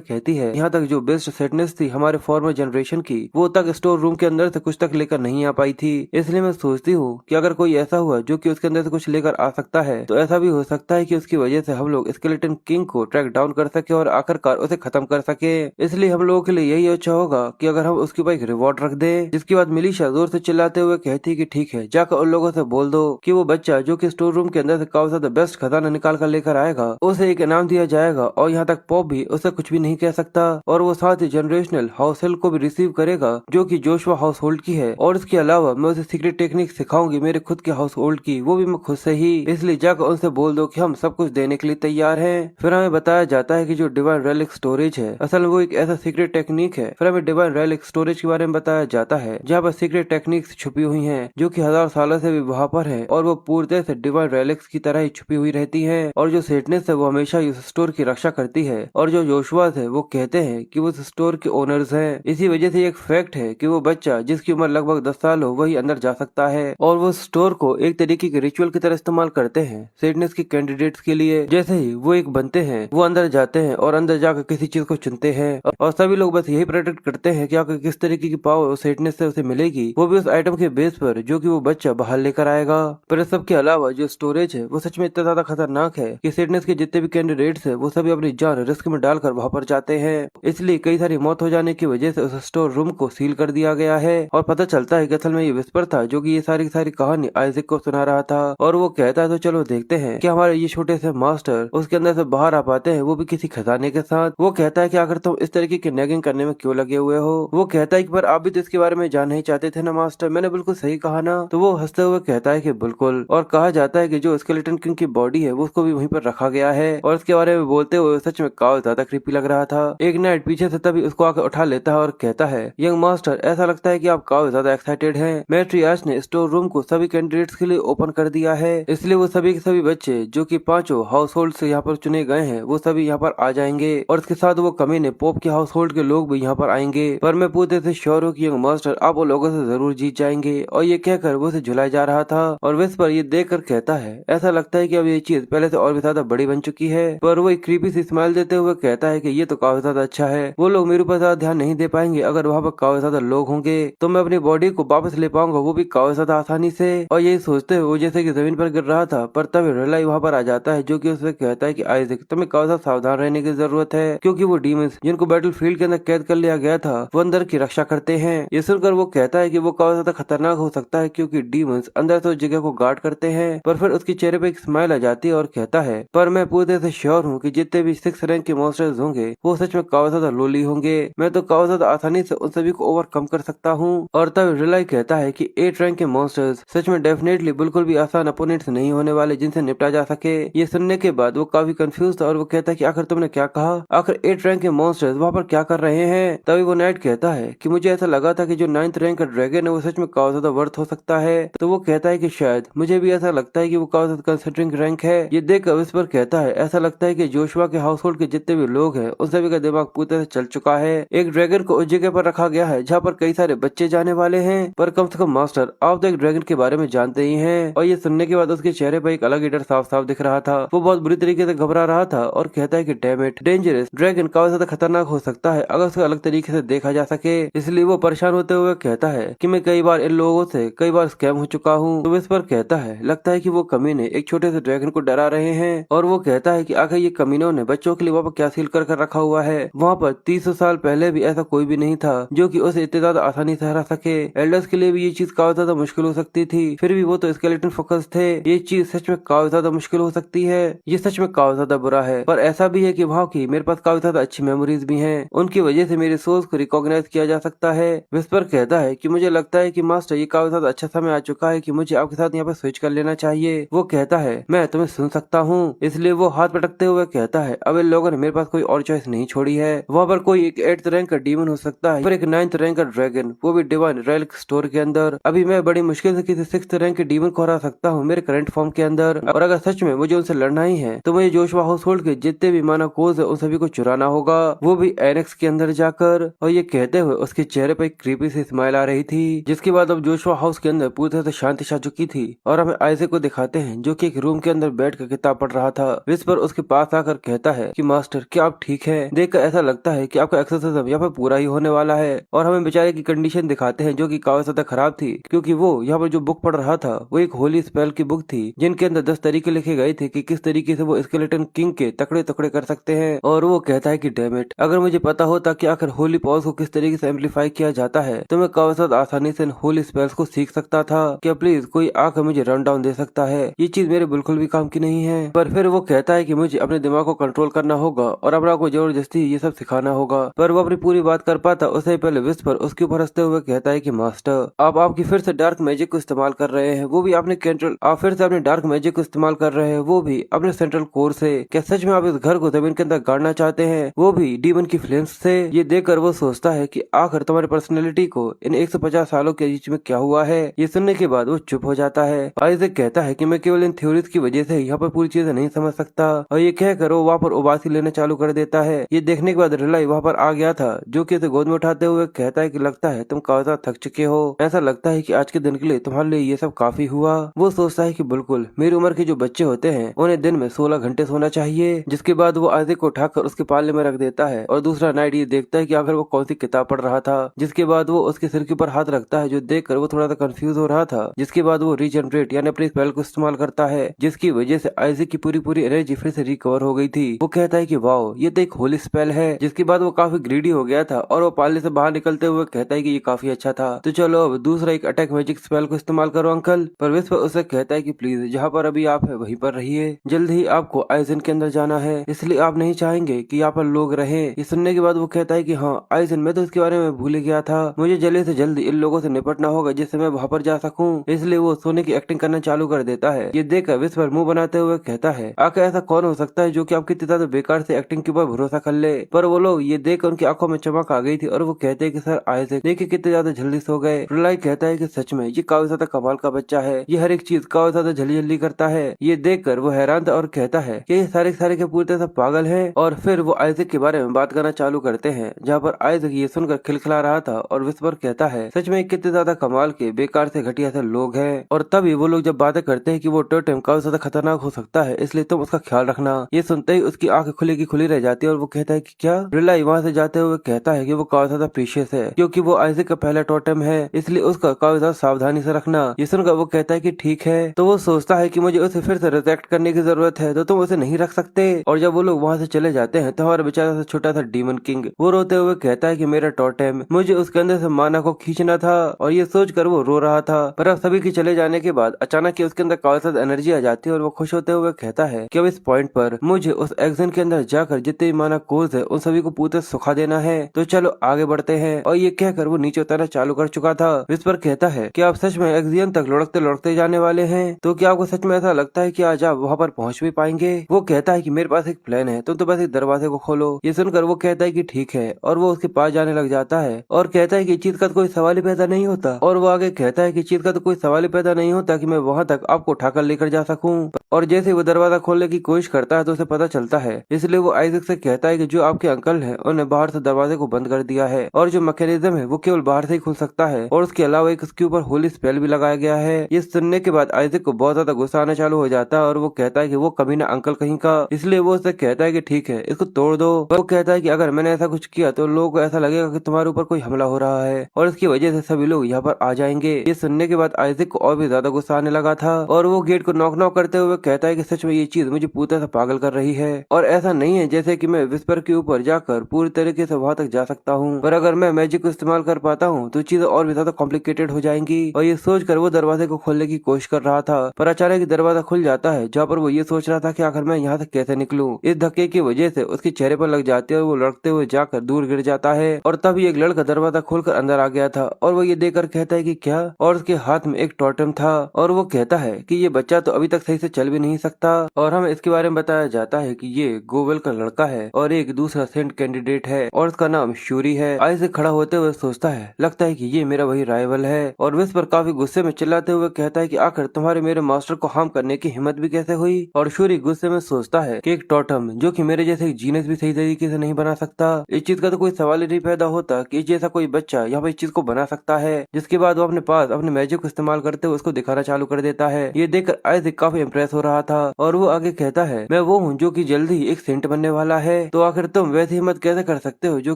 कहती है यहाँ तक जो बेस्ट सेटनेस थी हमारे फॉर्मर जनरेशन की वो तक स्टोर रूम के अंदर से कुछ तक लेकर नहीं आ पाई थी, इसलिए मैं सोचती हूँ कि अगर कोई ऐसा हुआ जो कि उसके अंदर से कुछ लेकर आ सकता है तो ऐसा भी हो सकता है कि उसकी वजह से हम लोग स्केलेटन किंग को ट्रैक डाउन कर सके और आखिरकार उसे खत्म कर सके। इसलिए हम लोगों के लिए यही अच्छा होगा कि अगर हम उसके ऊपर एक रिवॉर्ड रख दे। जिसके बाद मिलिशा जोर से चिल्लाते हुए कहती है कि ठीक है, जाकर उन लोगों से बोल दो कि वो बच्चा जो कि स्टोर रूम के अंदर से काफी ज्यादा बेस्ट खजाना निकाल कर लेकर आएगा उसे एक इनाम दिया जाएगा और यहाँ तक पॉप भी उसे कुछ भी नहीं कह सकता और वो साथ ही जनरेशनल हाउस हेल्प को भी रिसीव करेगा जो कि जोशुआ हाउस होल्ड की है। और इसके अलावा मैं उसे सीक्रेट टेक्निक सिखाऊंगी मेरे खुद के हाउस होल्ड की, वो भी मैं खुद से ही। इसलिए जाकर उनसे बोल दो कि हम सब कुछ देने के लिए तैयार हैं। फिर हमें बताया जाता है कि जो डिवाइन रेलिक स्टोरेज है असल में वो एक ऐसा सीक्रेट टेक्निक है। फिर हमें डिवाइन रेलिक स्टोरेज के बारे में बताया जाता है जहाँ पर सीक्रेट टेक्निक्स छुपी हुई हैं जो कि 1000 सालों से भी वहाँ पर है और वो पूरी तरह से डिवाइन रेलिक्स की तरह ही छुपी हुई रहती है। और जो सेटनेस है वो हमेशा इस स्टोर की रक्षा करती है और जो जोशुआ है वो कहते हैं कि वो इस स्टोर के ओनर्स हैं। इसी वजह से एक फैक्ट है कि वो बच्चा जिसकी उम्र लगभग 10 साल हो वही अंदर जा सकता है और वो स्टोर को एक तरीके के रिचुअल की तरह इस्तेमाल करते हैं सेटनेस के कैंडिडेट्स के लिए। जैसे ही वो एक बनते हैं वो अंदर जाते हैं और अंदर जाकर किसी चीज को चुनते हैं और सभी लोग बस यही प्रेडिक्ट करते हैं कि आखिर किस तरीके की पावर सेटनेस से उसे मिलेगी, वो भी उस आइटम के बेस पर जो कि वो बच्चा बाहर लेकर आएगा। पर इस सब के अलावा जो स्टोरेज है वो सच में इतना ज्यादा खतरनाक है कि सेटनेस के जितने भी कैंडिडेट्स है वो सभी अपनी जान रिस्क में डालकर वहाँ पर जाते हैं। इसलिए कई सारी मौत हो जाने की वजह से उस स्टोर रूम को सील कर दिया गया है और पता चलता है कि असल में ये विस्पर था जो कि ये सारी की सारी कहानी आइजक को सुना रहा था। और वो कहता है तो चलो देखते हैं कि हमारे ये छोटे से मास्टर उसके अंदर से बाहर आ पाते हैं, वो भी किसी खजाने के साथ। वो कहता है कि आखिर तुम इस तरीके की नैगिंग करने में क्यों लगे हुए हो। वो कहता है कि पर आप भी तो इसके बारे में जानना ही चाहते थे ना मास्टर, मैंने बिल्कुल सही कहा ना। तो वो हंसते हुए कहता है कि बिल्कुल, और कहा जाता है कि जो स्केलेटन किंग की बॉडी है वो उसको भी वहीं पर रखा गया है। और इसके बारे में बोलते हुए सच में काफी ज्यादा क्रीपी लग रहा था। एक नाइट पीछे से तभी उसको आकर उठा लेता है और कहता है यंग मास्टर ऐसा लगता है कि आप काफी ज्यादा एक्साइटेड हैं। मैट्रियार्च ने स्टोर रूम को सभी कैंडिडेट्स के लिए ओपन कर दिया है, इसलिए वो सभी के सभी बच्चे जो कि 5 हाउस होल्ड से यहाँ पर चुने गए हैं वो सभी यहाँ पर आ जाएंगे और इसके साथ वो कमीने पोप के हाउस होल्ड के लोग भी यहाँ पर आएंगे। पर मैं पूरे से श्योर हूँ कि यंग मास्टर आप वो लोगों से जरूर जीत जाएंगे। और ये कहकर वो उसे झुलाया जा रहा था और विस्पर ये देख कर कहता है ऐसा लगता है कि अब ये चीज पहले से और भी ज्यादा बड़ी बन चुकी है। पर वो एक क्रीपी सी स्माइल देते हुए कहता है कि ये तो काफी ज्यादा अच्छा है, वो लोग मेरे ऊपर ज्यादा ध्यान नहीं दे पाएंगे, अगर वहाँ पर काफी ज्यादा लोग होंगे तो मैं अपनी बॉडी को वापस ले पाऊंगा वो भी काफी ज्यादा आसानी से। और यही सोचते हुए वो जैसे कि जमीन पर गिर रहा था पर तभी रिलाई वहाँ पर आ जाता है जो कि उसे कहता है कि आइजक तुम्हें काफी ज्यादा सावधान रहने की जरूरत है क्योंकि वो डीमंस जिनको बैटल फील्ड के अंदर कैद कर लिया गया था वो अंदर की रक्षा करते हैं। ये सुनकर वो कहता है कि वो काफी ज्यादा खतरनाक हो सकता है क्योंकि डीमंस अंदर से उस जगह को गार्ड करते हैं। पर फिर उसके चेहरे पे एक स्माइल आ जाती है और कहता है पर मैं पूरी तरह से श्योर हूँ कि जितने भी 6 रैंक के मॉन्स्टर्स होंगे वो सच में काफी ज्यादा लोली होंगे, मैं तो काफी ज्यादा आसानी से उन सभी को ओवरकम कर सकता हूँ। और तब रिलाई कहता है कि 8 रैंक के मॉन्स्टर्स सच में डेफिनेटली बिल्कुल भी आसान अपोनेंट्स नहीं होने वाले जिनसे निपटा जा सके। ये सुनने के बाद वो काफी कंफ्यूज था और वो कहता है कि आखिर तुमने क्या कहा, आखिर 8 रैंक के मॉन्स्टर्स वहाँ पर क्या कर रहे हैं। तभी वो नाइट कहता है कि मुझे ऐसा लगा था कि जो 9th रैंक का ड्रैगन है वो सच में काफी ज्यादा वर्थ हो सकता है। तो वो कहता है कि शायद मुझे भी ऐसा लगता है कि वो काफी ज्यादा कंसिडरिंग रैंक है। ये देखकर विस्पर कहता है ऐसा लगता है कि जोशुआ के हाउस होल्ड के जितने भी लोग हैं उन सभी का दिमाग पूरी तरह से चल चुका है। एक ड्रैगन को उस जगह पर रखा गया है जहाँ पर कई सारे बच्चे जाने वाले हैं, पर कम से कम मास्टर आप तो एक ड्रैगन के बारे में जानते ही हैं। और ये सुनने के बाद उसके चेहरे पर एक अलग ही डर साफ साफ दिख रहा था। वो बहुत बुरी तरीके से घबरा रहा था और कहता है कि डैम इट, डेंजरस ड्रैगन काफी ज्यादा खतरनाक हो सकता है अगर उसे अलग तरीके से देखा जा सके। इसलिए वो परेशान होते हुए कहता है कि मैं कई बार इन लोगों से कई बार स्कैम हो चुका हूँ। तो इस पर कहता है लगता है कि वो कमीने एक छोटे से ड्रैगन को डरा रहे हैं। और वो कहता है कि आखिर ये कमीनों ने बच्चों के लिए वहाँ पर क्या सील कर रखा हुआ है। वहाँ पर 300 साल पहले भी ऐसा कोई भी नहीं था जो कि उसे इतने ज्यादा आसानी से हरा सके। एल्डर्स के लिए भी ये चीज काफी ज्यादा मुश्किल हो सकती थी, फिर भी वो तो स्केलेटन फोकस थे। ये चीज सच में काफी ज्यादा मुश्किल हो सकती है, ये सच में काफी ज्यादा बुरा है। पर ऐसा भी है कि वहाँ की मेरे पास काफी ज्यादा अच्छी मेमोरीज भी हैं, उनकी वजह से मेरे सोच को रिकॉग्नाइज किया जा सकता है। विस्पर कहता है कि मुझे लगता है कि मास्टर ये काफी ज्यादा अच्छा समय आ चुका है कि मुझे आपके साथ यहाँ पे स्विच कर लेना चाहिए। वो कहता है मैं तुम्हें सुन सकता हूँ। इसलिए वो हाथ पटकते हुए कहता है अब इन लोगों ने मेरे पास कोई और चॉइस नहीं छोड़ी है। वहाँ पर कोई एक 8th रैंक का डीमन हो सकता है, पर एक 9th रैंक का ड्रैगन, वो भी डिवाइन रेलिक स्टोर के अंदर। अभी मैं बड़ी मुश्किल से किसी 6th रैंक के डीमन को हरा सकता हूँ मेरे करंट फॉर्म के अंदर। और अगर सच में मुझे उनसे लड़ना ही है तो मुझे जोशुआ हाउस होल्ड के जितने भी माना कोज है उन सभी को चुराना होगा, वो भी एनेक्स के अंदर जाकर। और ये कहते हुए उसके चेहरे पर एक क्रीपी सी स्माइल आ रही थी। जिसके बाद अब जोशुआ हाउस के अंदर पूरी तरह से शांति छा चुकी थी। और हमें आइजैक को दिखाते हैं जो कि एक रूम के अंदर बैठ कर किताब पढ़ रहा था। विस्पर उसके पास आकर कहता है कि मास्टर क्या आप ठीक है? देखकर ऐसा लगता है कि आपका एक्सरसाइज यहाँ पर पूरा ही होने वाला है। और हमें बेचारे की कंडीशन दिखाते हैं जो कि काफी ज्यादा खराब थी, क्योंकि वो यहाँ पर जो बुक पढ़ रहा था वो एक होली स्पेल की बुक थी जिनके अंदर 10 तरीके लिखे गए थे कि किस तरीके से वो स्केलेटन किंग के तकड़े तकड़े कर सकते हैं। और वो कहता है कि डैम इट, अगर मुझे पता होता कि आखिर होली पावर्स को किस तरीके से एम्पलीफाई किया जाता है तो मैं काफी ज्यादा आसानी से होली स्पेल्स को सीख सकता था। क्या प्लीज कोई आकर मुझे रन डाउन दे सकता है? ये चीज मेरे बिल्कुल भी काम की नहीं है। पर फिर वो कहता है कि मुझे अपने दिमाग को कंट्रोल करना होगा और अपना को जबरदस्ती ये सब सिखाना होगा। पर वो अपनी पूरी बात कर पाता उससे पहले विस्पर उसके ऊपर हंसते हुए कहता है कि मास्टर आप आपकी फिर से डार्क मैजिक को इस्तेमाल कर रहे हैं, वो भी अपने कंट्रोल, आप फिर से अपने डार्क मैजिक को इस्तेमाल कर रहे हैं, वो भी अपने सेंट्रल कोर से। क्या सच में आप इस घर को जमीन के अंदर गाड़ना चाहते हैं, वो भी डीमन की फ्लेम्स से? ये देखकर वो सोचता है कि आखिर तुम्हारी पर्सनैलिटी को इन 150 सालों के बीच में क्या हुआ है। ये सुनने के बाद वो चुप हो जाता है। आइजैक कहता है कि मैं केवल इन थ्योरीज की वजह से यहाँ पर पूरी चीजें नहीं समझ सकता। और ये कहकर वो वहाँ पर उबासी लेना चालू कर देता है। ये देखने के बाद रिलाई वहाँ पर आ गया था जो कि उसे गोद में उठाते हुए कहता है कि लगता है तुम काफी ज्यादा थक चुके हो, ऐसा लगता है कि आज के दिन के लिए तुम्हारे लिए ये सब काफी हुआ। वो सोचता है कि बिल्कुल मेरी उम्र के जो बच्चे होते हैं उन्हें दिन में 16 घंटे सोना चाहिए। जिसके बाद वो आइजैक को उठाकर उसके पाले में रख देता है और दूसरा नाइट ये देखता है कि आखिर वो कौन सी किताब पढ़ रहा था। जिसके बाद वो उसके सिर के ऊपर हाथ रखता है जो देखकर वो थोड़ा सा कंफ्यूज हो रहा था। जिसके बाद वो रीजनरेट यानी अपनी स्पेल को इस्तेमाल करता है जिसकी वजह से आइजैक की पूरी एनर्जी फिर से रिकवर हो गई थी। वो कहता है कि वाओ ये तो एक होली स्पेल है। जिसके बाद वो काफी ग्रीडी हो गया था और वो पाले से बाहर निकलते हुए कहता है कि ये काफी अच्छा था, तो चलो अब दूसरा एक अटैक मैजिक स्पेल को इस्तेमाल करो अंकल। पर विस्पर उसे कहता है कि प्लीज जहाँ पर अभी आप है वहीं पर रहिए, जल्द ही आपको आइजन के अंदर जाना है, इसलिए आप नहीं चाहेंगे कि यहाँ पर लोग रहे। ये सुनने के बाद वो कहता है कि हाँ आइजन, मैं तो इसके बारे में भूल गया था, मुझे जल्दी से जल्दी इन लोगों से निपटना होगा जिससे मैं वहाँ पर जा सकूँ। इसलिए वो सोने की एक्टिंग करना चालू कर देता है। ये देखकर विस्पर मुंह बनाते हुए कहता है आखिर ऐसा कौन हो सकता है जो कि आपकी इतनी ज्यादा बेकार से एक्टिंग के ऊपर भरोसा कर ले। पर वो लोग ये देख उनकी आंखों में चमक आ गई थी और वो कहते हैं कि सर आइजैक देखिए कितने ज्यादा जल्दी सो गए। रिलाई कहता है कि सच में ये काफी ज्यादा कमाल का बच्चा है, ये हर एक चीज काफी ज्यादा जल्दी जल्दी करता है। ये देखकर वो हैरान था और कहता है कि ये सारे के पूरी तरह से पागल है। और फिर वो आइजैक के बारे में बात करना चालू करते हैं जहाँ पर आइजैक ये सुनकर खिलखिला रहा था और विस्पर कहता है सच में कितने ज्यादा कमाल के बेकार से घटिया से लोग हैं। और तभी वो लोग जब बातें करते हैं कि वो टोटेम काफी ज्यादा खतरनाक हो सकता है इसलिए तुम उसका ख्याल रखना। ये सुनते ही उसकी आंखें खुली की खुली रह जाती है और वो कहता है कि क्या? रिलाई वहाँ से जाते हुए कहता है कि वो काफी ज्यादा प्रीशियस है क्योंकि वो आइजैक का पहला टोटेम है, इसलिए उसका काफी ज्यादा सावधानी से रखना। ये सुनकर वो कहता है कि ठीक है। तो वो सोचता है कि मुझे उसे फिर से रिजेक्ट करने की जरूरत है तो तुम उसे नहीं रख सकते। और जब वो लोग वहाँ से चले जाते हैं तो हमारा बेचारा सा छोटा सा डीमन किंग वो रोते हुए कहता है कि मेरा टोटेम, मुझे उसके अंदर से माना को खींचना था। और ये सोच कर वो रो रहा था। पर अब सभी के चले जाने के बाद अचानक उसके अंदर काफी ज्यादा एनर्जी आ जाती है और वो खुश होते हुए कहता है कि अब इस पॉइंट पर मुझे उस एक्शन के अंदर जाकर जितने भी माना कोर्स है उन सभी को पूरे सुखा देना है, तो चलो आगे बढ़ते हैं। और ये कहकर वो नीचे उतरना चालू कर चुका था। विस्पर कहता है कि आप सच में एक्सियन तक लुढ़कते लुढ़कते जाने वाले हैं, तो क्या आपको सच में ऐसा लगता है कि आज आप वहाँ पर पहुँच भी पाएंगे? वो कहता है कि मेरे पास एक प्लान है, तुम तो बस एक दरवाजे को खोलो। ये सुनकर वो कहता है कि ठीक है और वो उसके पास जाने लग जाता है और कहता है कि चीज का तो कोई सवाल ही पैदा नहीं होता। और वो आगे कहता है कि चीज का तो कोई सवाल ही पैदा नहीं होता कि मैं वहाँ तक आपको उठाकर लेकर जा सकूं। और जैसे वो दरवाजा खोलने की कोशिश करता है तो उसे पता चलता है इसलिए इसलिए वो आइजैक से कहता है कि जो आपके अंकल हैं उन्होंने बाहर से दरवाजे को बंद कर दिया है और जो मैकेनिज्म है वो केवल बाहर से ही खुल सकता है और उसके अलावा एक उसके ऊपर होली स्पेल भी लगाया गया है। ये सुनने के बाद आइजैक को बहुत ज्यादा गुस्सा आना चालू हो जाता है और वो कहता है कि वो कभी ना अंकल कहीं का, इसलिए वो उससे कहता है कि ठीक है इसको तोड़ दो। वो कहता है कि अगर मैंने ऐसा कुछ किया तो लोगों को ऐसा लगेगा कि तुम्हारे ऊपर कोई हमला हो रहा है और इसकी वजह से सभी लोग यहाँ पर आ जाएंगे। ये सुनने के बाद आइजैक को और भी ज्यादा गुस्सा आने लगा था और वो गेट को नॉक नॉक करते हुए कहता है कि सच में ये चीज मुझे पूरी तरह से पागल कर रही है और ऐसा नहीं है जैसे कि मैं विस्पर के ऊपर जाकर पूरी तरीके से वहां तक जा सकता हूँ, पर अगर मैं मैजिक को इस्तेमाल कर पाता हूँ तो चीजें और भी ज्यादा कॉम्प्लिकेटेड हो जाएंगी। और ये सोचकर वो दरवाजे को खोलने की कोशिश कर रहा था पर अचानक दरवाजा खुल जाता है जहाँ पर वो ये सोच रहा था कि आखिर मैं यहाँ से कैसे निकलूं। इस धक्के की वजह से उसके चेहरे पर लग जाती है और वो लड़कते हुए जाकर दूर गिर जाता है और तभी एक लड़का दरवाजा खोलकर अंदर आ गया था और वो ये देखकर कहता है कि क्या, और उसके हाथ में एक टोटम था और वो कहता है कि ये बच्चा तो अभी तक सही से चल भी नहीं सकता और हमें इसके बारे में बताया जाता है कि ये गोवेल का लड़का है और एक दूसरा सेंट कैंडिडेट है और उसका नाम शूरी है। आइजैक खड़ा होते हुए सोचता है लगता है कि ये मेरा वही राइवल है और विस्पर काफी गुस्से में चिल्लाते हुए कहता है कि आखिर तुम्हारे मेरे मास्टर को हार्म करने की हिम्मत भी कैसे हुई। और शूरी गुस्से में सोचता है कि एक टोटम जो कि मेरे जैसे जीनस भी सही तरीके से नहीं बना सकता, इस चीज का तो कोई सवाल ही नहीं पैदा होता कि जैसा कोई बच्चा यहाँ पर इस चीज को बना सकता है। जिसके बाद वो अपने पास अपने मैजिक को इस्तेमाल करते हुए उसको दिखाना चालू कर देता है। ये देखकर आइजैक काफी इम्प्रेस हो रहा था और वो आगे कहता है मैं वो हूँ जो कि जल्द ही एक सेंट बनने वाला है, तो आखिर तुम वैसी हिम्मत कैसे कर सकते हो जो